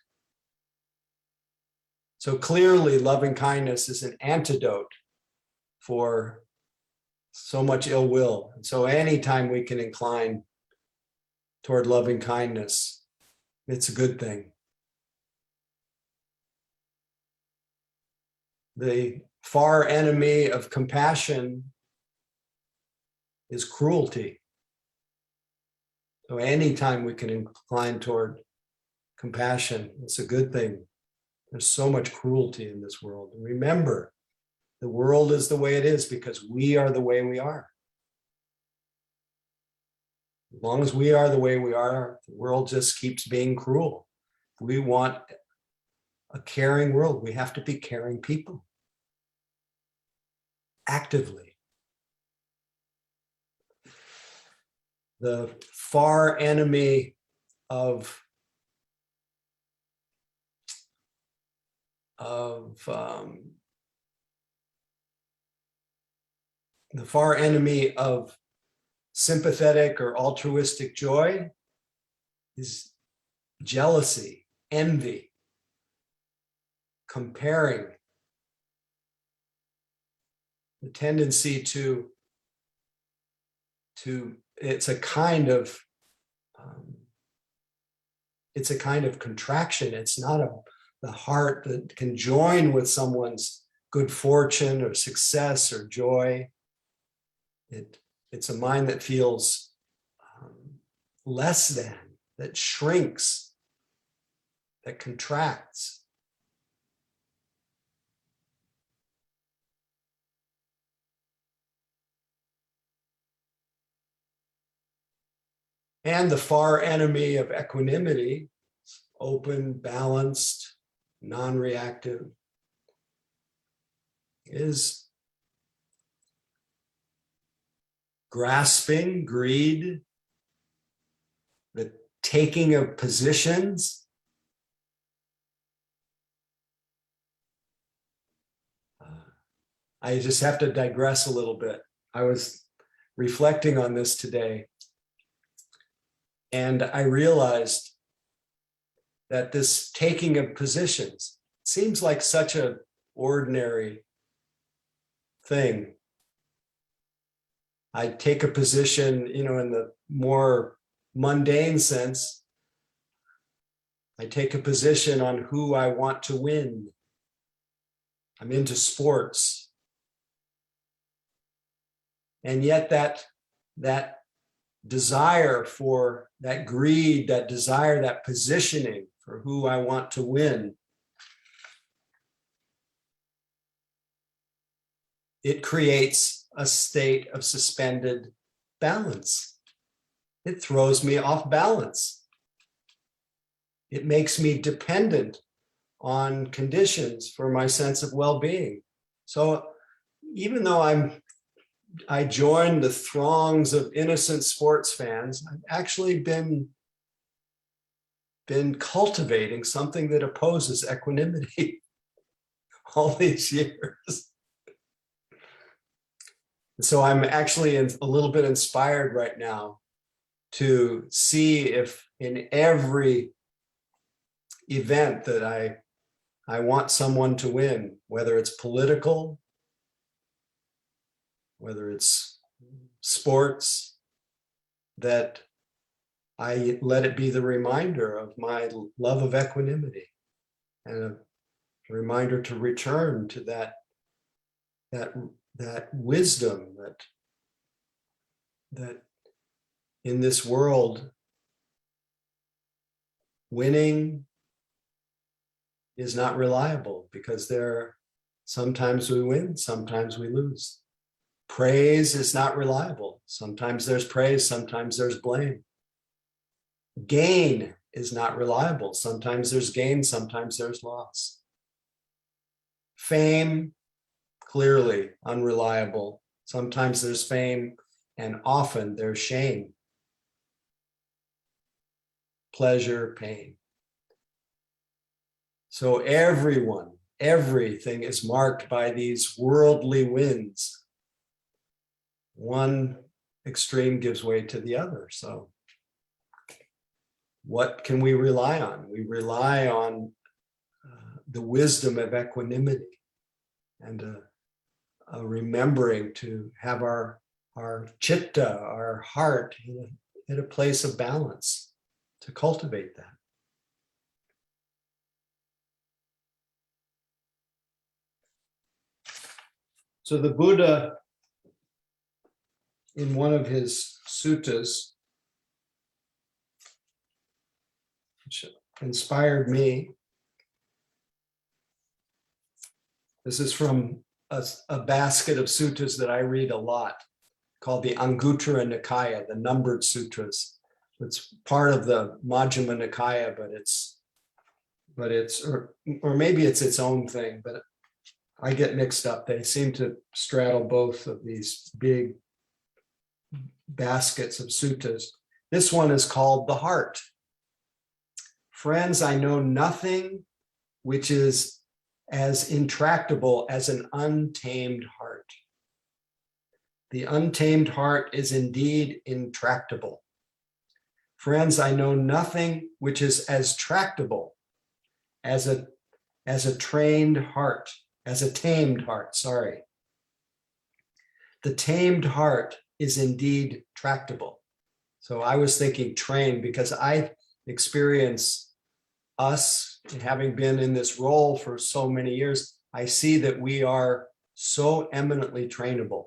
So clearly, loving kindness is an antidote for so much ill will. And so anytime we can incline toward loving kindness, It's a good thing. The far enemy of compassion is cruelty. So anytime we can incline toward compassion, it's a good thing. There's so much cruelty in this world. And remember, the world is the way it is because we are the way we are. As long as we are the way we are, the world just keeps being cruel. We want a caring world. We have to be caring people. Actively. The far enemy of sympathetic or altruistic joy is jealousy, envy, comparing, the tendency to it's a kind of contraction. It's not the heart that can join with someone's good fortune or success or joy. It's a mind that feels less than, that shrinks, that contracts. And the far enemy of equanimity, open, balanced, non-reactive, is grasping, greed, the taking of positions. I just have to digress a little bit. I was reflecting on this today, and I realized that this taking of positions seems like such an ordinary thing. I take a position, in the more mundane sense. I take a position on who I want to win. I'm into sports. And yet that desire for that greed, that desire, that positioning for who I want to win, it creates a state of suspended balance. It throws me off balance. It makes me dependent on conditions for my sense of well-being. So even though I joined the throngs of innocent sports fans, I've actually been cultivating something that opposes equanimity all these years. So I'm actually a little bit inspired right now to see if in every event that I want someone to win, whether it's political, whether it's sports, that I let it be the reminder of my love of equanimity and a reminder to return to that wisdom that in this world, winning is not reliable because sometimes we win, sometimes we lose. Praise is not reliable. Sometimes there's praise, sometimes there's blame. Gain is not reliable. Sometimes there's gain, sometimes there's loss. Fame, clearly unreliable. Sometimes there's fame and often there's shame. Pleasure, pain. So everything is marked by these worldly winds. One extreme gives way to the other. So what can we rely on? We rely on the wisdom of equanimity and a remembering to have our chitta, our heart, in a place of balance, to cultivate that. So the Buddha, in one of his suttas, which inspired me, this is from a basket of suttas that I read a lot, called the Anguttara Nikaya, the numbered sutras. It's part of the Majjhima Nikaya, but it's or maybe it's its own thing, but I get mixed up. They seem to straddle both of these big baskets of suttas. This one is called the heart. Friends, I know nothing which is as intractable as an untamed heart. The untamed heart is indeed intractable. Friends, I know nothing which is as tractable as a trained heart, as a tamed heart, sorry. The tamed heart is indeed tractable. So I was thinking trained because I experience us, having been in this role for so many years, I see that we are so eminently trainable,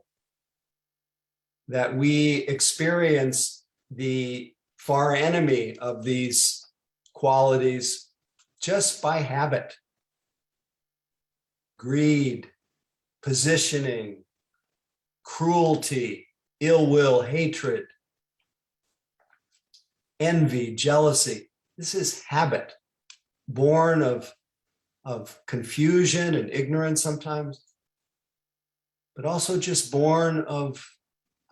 that we experience the far enemy of these qualities just by habit. Greed, positioning, cruelty, ill will, hatred, envy, jealousy. This is habit, born of confusion and ignorance sometimes, but also just born of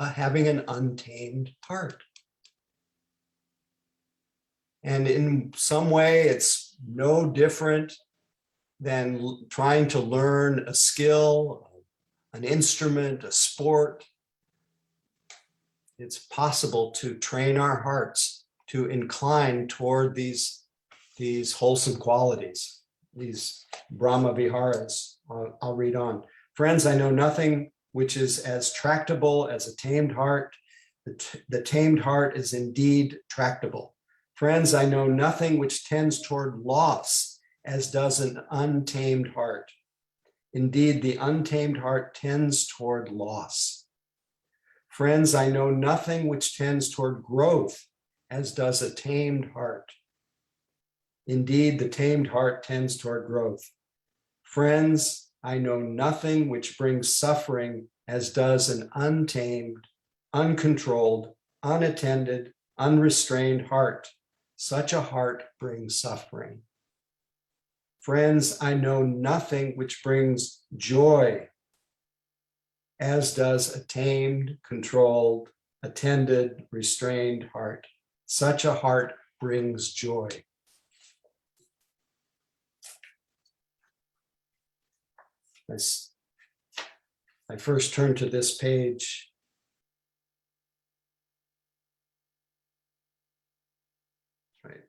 having an untamed heart. And in some way, it's no different than trying to learn a skill, an instrument, a sport. It's possible to train our hearts to incline toward these wholesome qualities, these Brahma Viharas. I'll read on. Friends, I know nothing which is as tractable as a tamed heart. The tamed heart is indeed tractable. Friends, I know nothing which tends toward loss as does an untamed heart. Indeed, the untamed heart tends toward loss. Friends, I know nothing which tends toward growth as does a tamed heart. Indeed, the tamed heart tends toward growth. Friends, I know nothing which brings suffering as does an untamed, uncontrolled, unattended, unrestrained heart. Such a heart brings suffering. Friends, I know nothing which brings joy as does a tamed, controlled, attended, restrained heart. Such a heart brings joy. I first turned to this page right.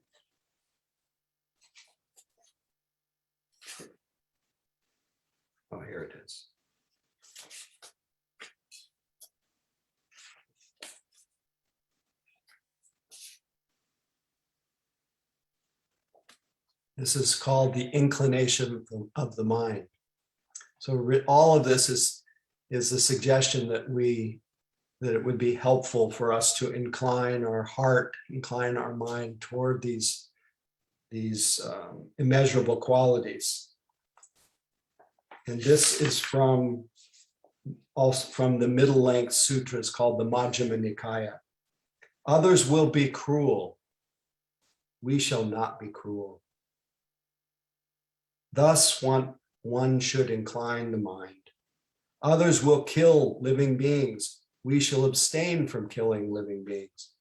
Oh, here it is. This is called the inclination of the mind. So all of this is a suggestion that it would be helpful for us to incline our heart, incline our mind toward these immeasurable qualities. And this is also from the middle length sutras called the Majjhima Nikaya. Others will be cruel. We shall not be cruel. Thus one should incline the mind. Others will kill living beings. We shall abstain from killing living beings.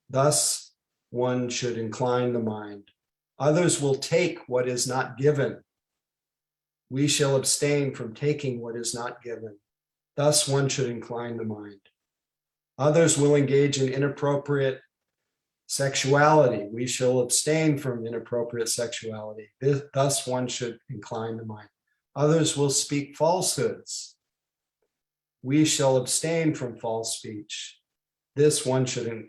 Thus one should incline the mind. Others will take what is not given. We shall abstain from taking what is not given. Thus one should incline the mind. Others will engage in inappropriate sexuality. We shall abstain from inappropriate sexuality. Thus one should incline the mind. Others will speak falsehoods. We shall abstain from false speech. This one should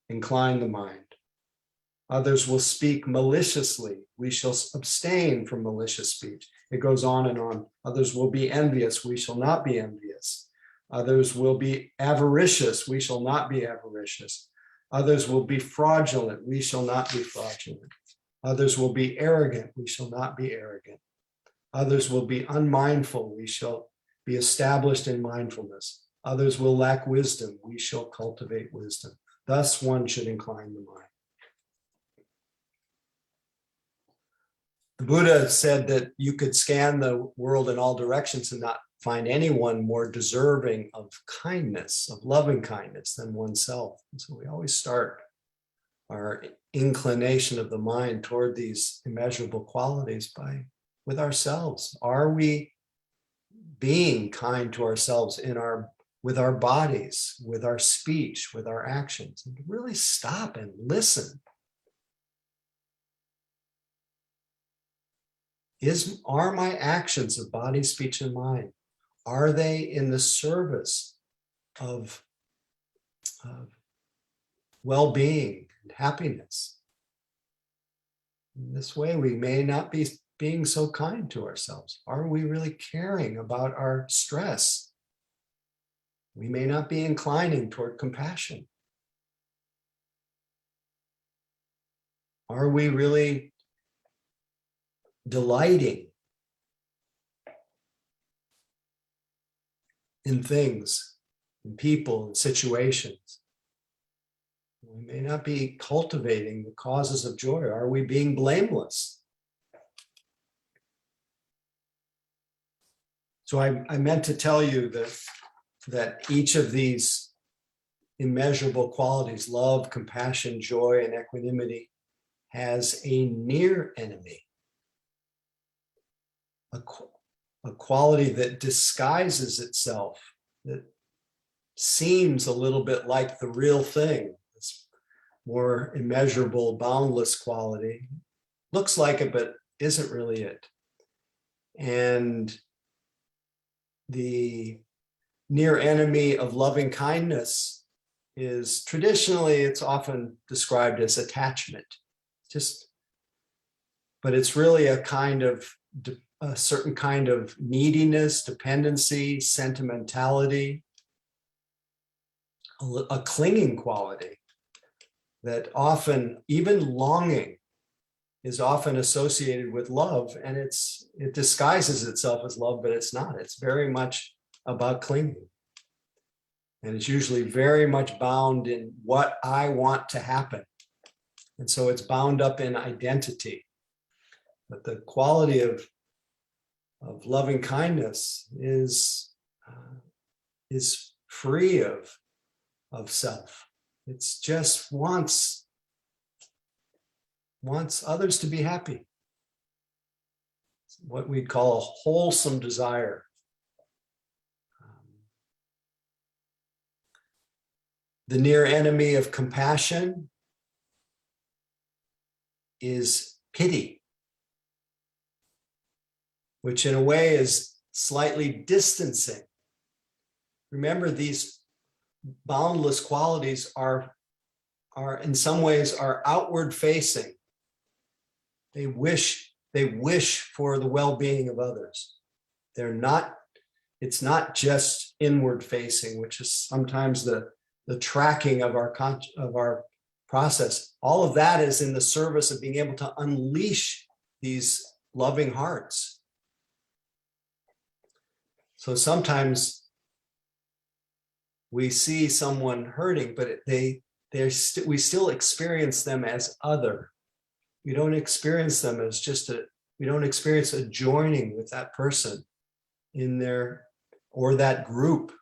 incline the mind. Others will speak maliciously. We shall abstain from malicious speech. It goes on and on. Others will be envious. We shall not be envious. Others will be avaricious. We shall not be avaricious. Others will be fraudulent. We shall not be fraudulent. Others will be arrogant. We shall not be arrogant. Others will be unmindful. We shall be established in mindfulness. Others will lack wisdom. We shall cultivate wisdom. Thus, one should incline the mind. The Buddha said that you could scan the world in all directions and not find anyone more deserving of kindness, of loving kindness than oneself. And so we always start our inclination of the mind toward these immeasurable qualities with ourselves. Are we being kind to ourselves with our bodies, with our speech, with our actions? And really stop and listen. Are my actions of body, speech, and mind, are they in the service of well-being and happiness? In this way, we may not be being so kind to ourselves. Are we really caring about our stress? We may not be inclining toward compassion. Are we really delighting in things, in people, in situations? We may not be cultivating the causes of joy. Are we being blameless? So I meant to tell you that each of these immeasurable qualities, love, compassion, joy, and equanimity, has a near enemy. A quality that disguises itself, that seems a little bit like the real thing, this more immeasurable, boundless quality. Looks like it, but isn't really it. And the near enemy of loving kindness is traditionally, it's often described as attachment. But it's really a certain kind of neediness, dependency, sentimentality, a clinging quality that often, even longing, is often associated with love, and it disguises itself as love, but it's not. It's very much about clinging. And it's usually very much bound in what I want to happen. And so it's bound up in identity. But the quality of loving kindness is free of self. It's just wants others to be happy. It's what we'd call a wholesome desire. The near enemy of compassion is pity, which in a way is slightly distancing. Remember, these boundless qualities are in some ways are outward facing. They wish for the well-being of others. It's not just inward facing, which is sometimes the tracking of our process. All of that is in the service of being able to unleash these loving hearts. So sometimes we see someone hurting, but we still experience them as other. We don't experience them as we don't experience a joining with that person in or that group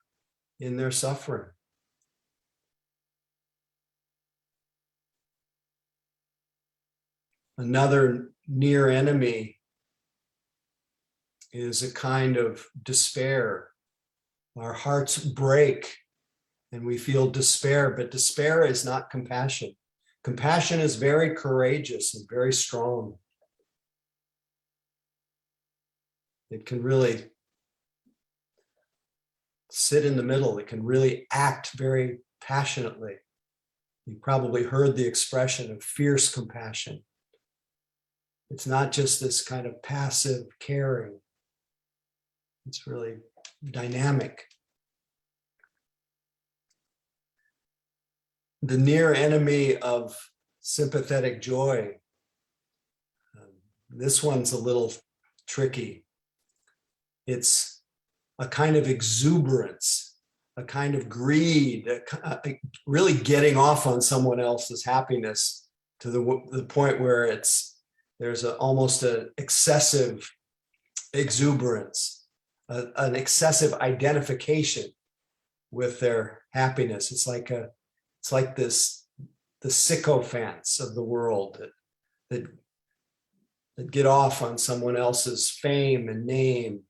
in their suffering. Another near enemy is a kind of despair. Our hearts break and we feel despair, but despair is not compassion. Compassion is very courageous and very strong. It can really sit in the middle. It can really act very passionately. You probably heard the expression of fierce compassion. It's not just this kind of passive caring. It's really dynamic. The near enemy of sympathetic joy. This one's a little tricky. It's a kind of exuberance, a kind of greed, really getting off on someone else's happiness to the point where there's almost an excessive exuberance, an excessive identification with their happiness. It's like the sycophants of the world that get off on someone else's fame and name.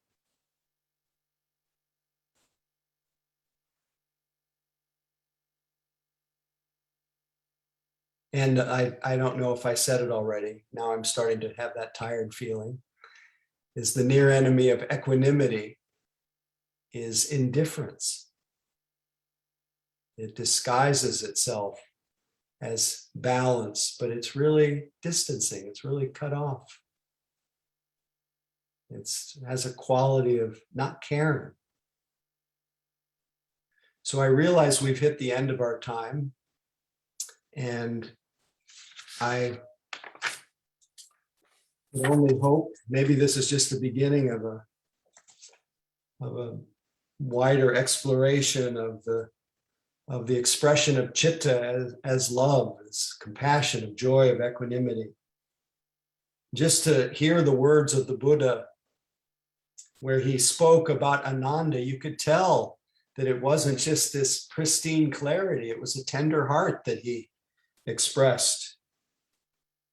And I don't know if I said it already. Now I'm starting to have that tired feeling. Is the near enemy of equanimity is indifference. It disguises itself as balance, but it's really distancing. It's really cut off. It has a quality of not caring. So I realize we've hit the end of our time, and I would only hope, maybe this is just the beginning of a wider exploration of the expression of chitta as love, as compassion, of joy, of equanimity. Just to hear the words of the Buddha, where he spoke about Ananda, you could tell that it wasn't just this pristine clarity, it was a tender heart that he expressed.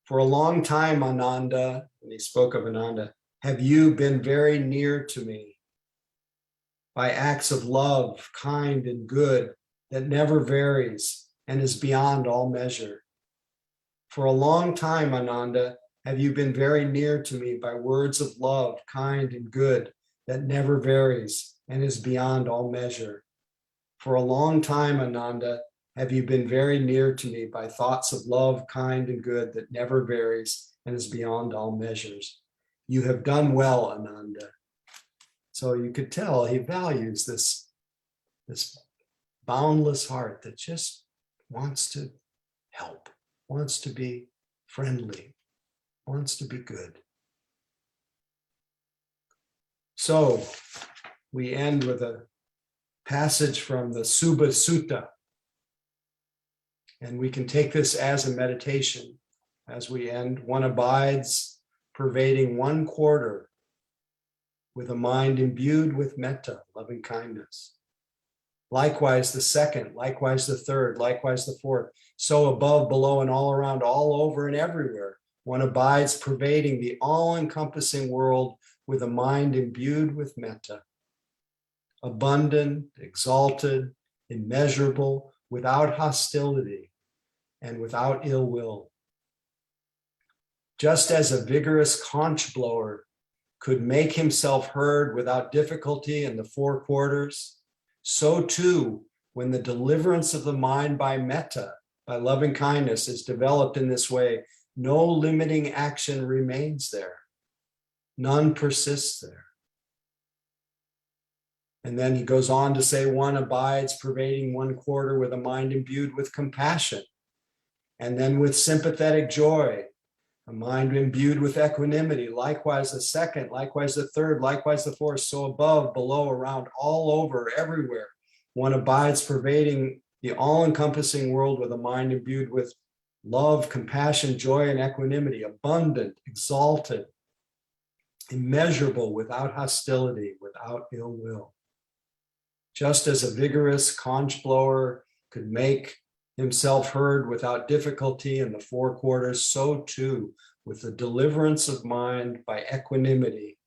For a long time, Ananda, when he spoke of Ananda, have you been very near to me by acts of love, kind and good, that never varies and is beyond all measure. For a long time, Ananda, have you been very near to me by words of love, kind and good, that never varies and is beyond all measure. For a long time, Ananda, have you been very near to me by thoughts of love, kind and good, that never varies and is beyond all measures. You have done well, Ananda. So you could tell he values this boundless heart that just wants to help, wants to be friendly, wants to be good. So we end with a passage from the Subha Sutta. And we can take this as a meditation. As we end, one abides pervading 1/4 with a mind imbued with metta, loving kindness. Likewise the second, likewise the third, likewise the fourth. So above, below, and all around, all over and everywhere, one abides pervading the all-encompassing world with a mind imbued with metta. Abundant, exalted, immeasurable, without hostility and without ill will. Just as a vigorous conch blower could make himself heard without difficulty in the 4 quarters, so too, when the deliverance of the mind by metta, by loving kindness, is developed in this way, no limiting action remains there. None persists there. And then he goes on to say, one abides pervading 1/4 with a mind imbued with compassion, and then with sympathetic joy, a mind imbued with equanimity, likewise the second, likewise the third, likewise the fourth, so above, below, around, all over, everywhere. One abides pervading the all-encompassing world with a mind imbued with love, compassion, joy, and equanimity, abundant, exalted, immeasurable, without hostility, without ill will. Just as a vigorous conch blower could make himself heard without difficulty in the 4 quarters, so too with the deliverance of mind by equanimity.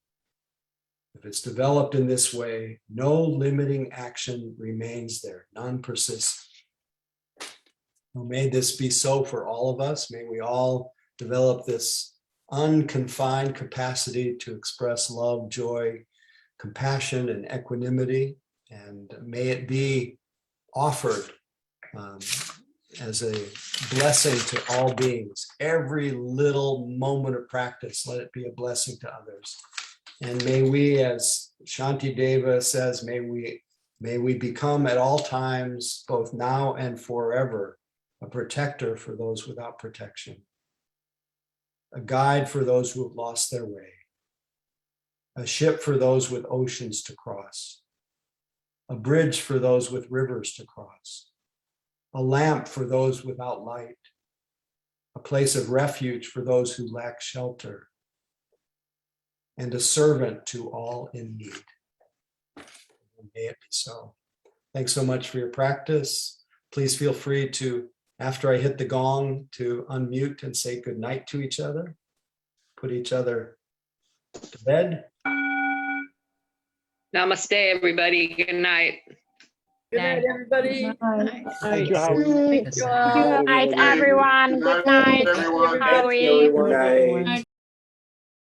If it's developed in this way, no limiting action remains there, none persists. Well, may this be so for all of us. May we all develop this unconfined capacity to express love, joy, compassion, and equanimity. And may it be offered as a blessing to all beings. Every little moment of practice, let it be a blessing to others. And may we, as Shanti Deva says, may we become at all times, both now and forever, a protector for those without protection, a guide for those who have lost their way, a ship for those with oceans to cross, a bridge for those with rivers to cross, a lamp for those without light, a place of refuge for those who lack shelter, and a servant to all in need. May it be so. Thanks so much for your practice. Please feel free to, after I hit the gong, to unmute and say good night to each other, put each other to bed. Namaste, everybody. Good night. Good night, everybody. Thank you, Howie. Thank you all. Good night, everyone. Good night, everyone. Howie. Good night.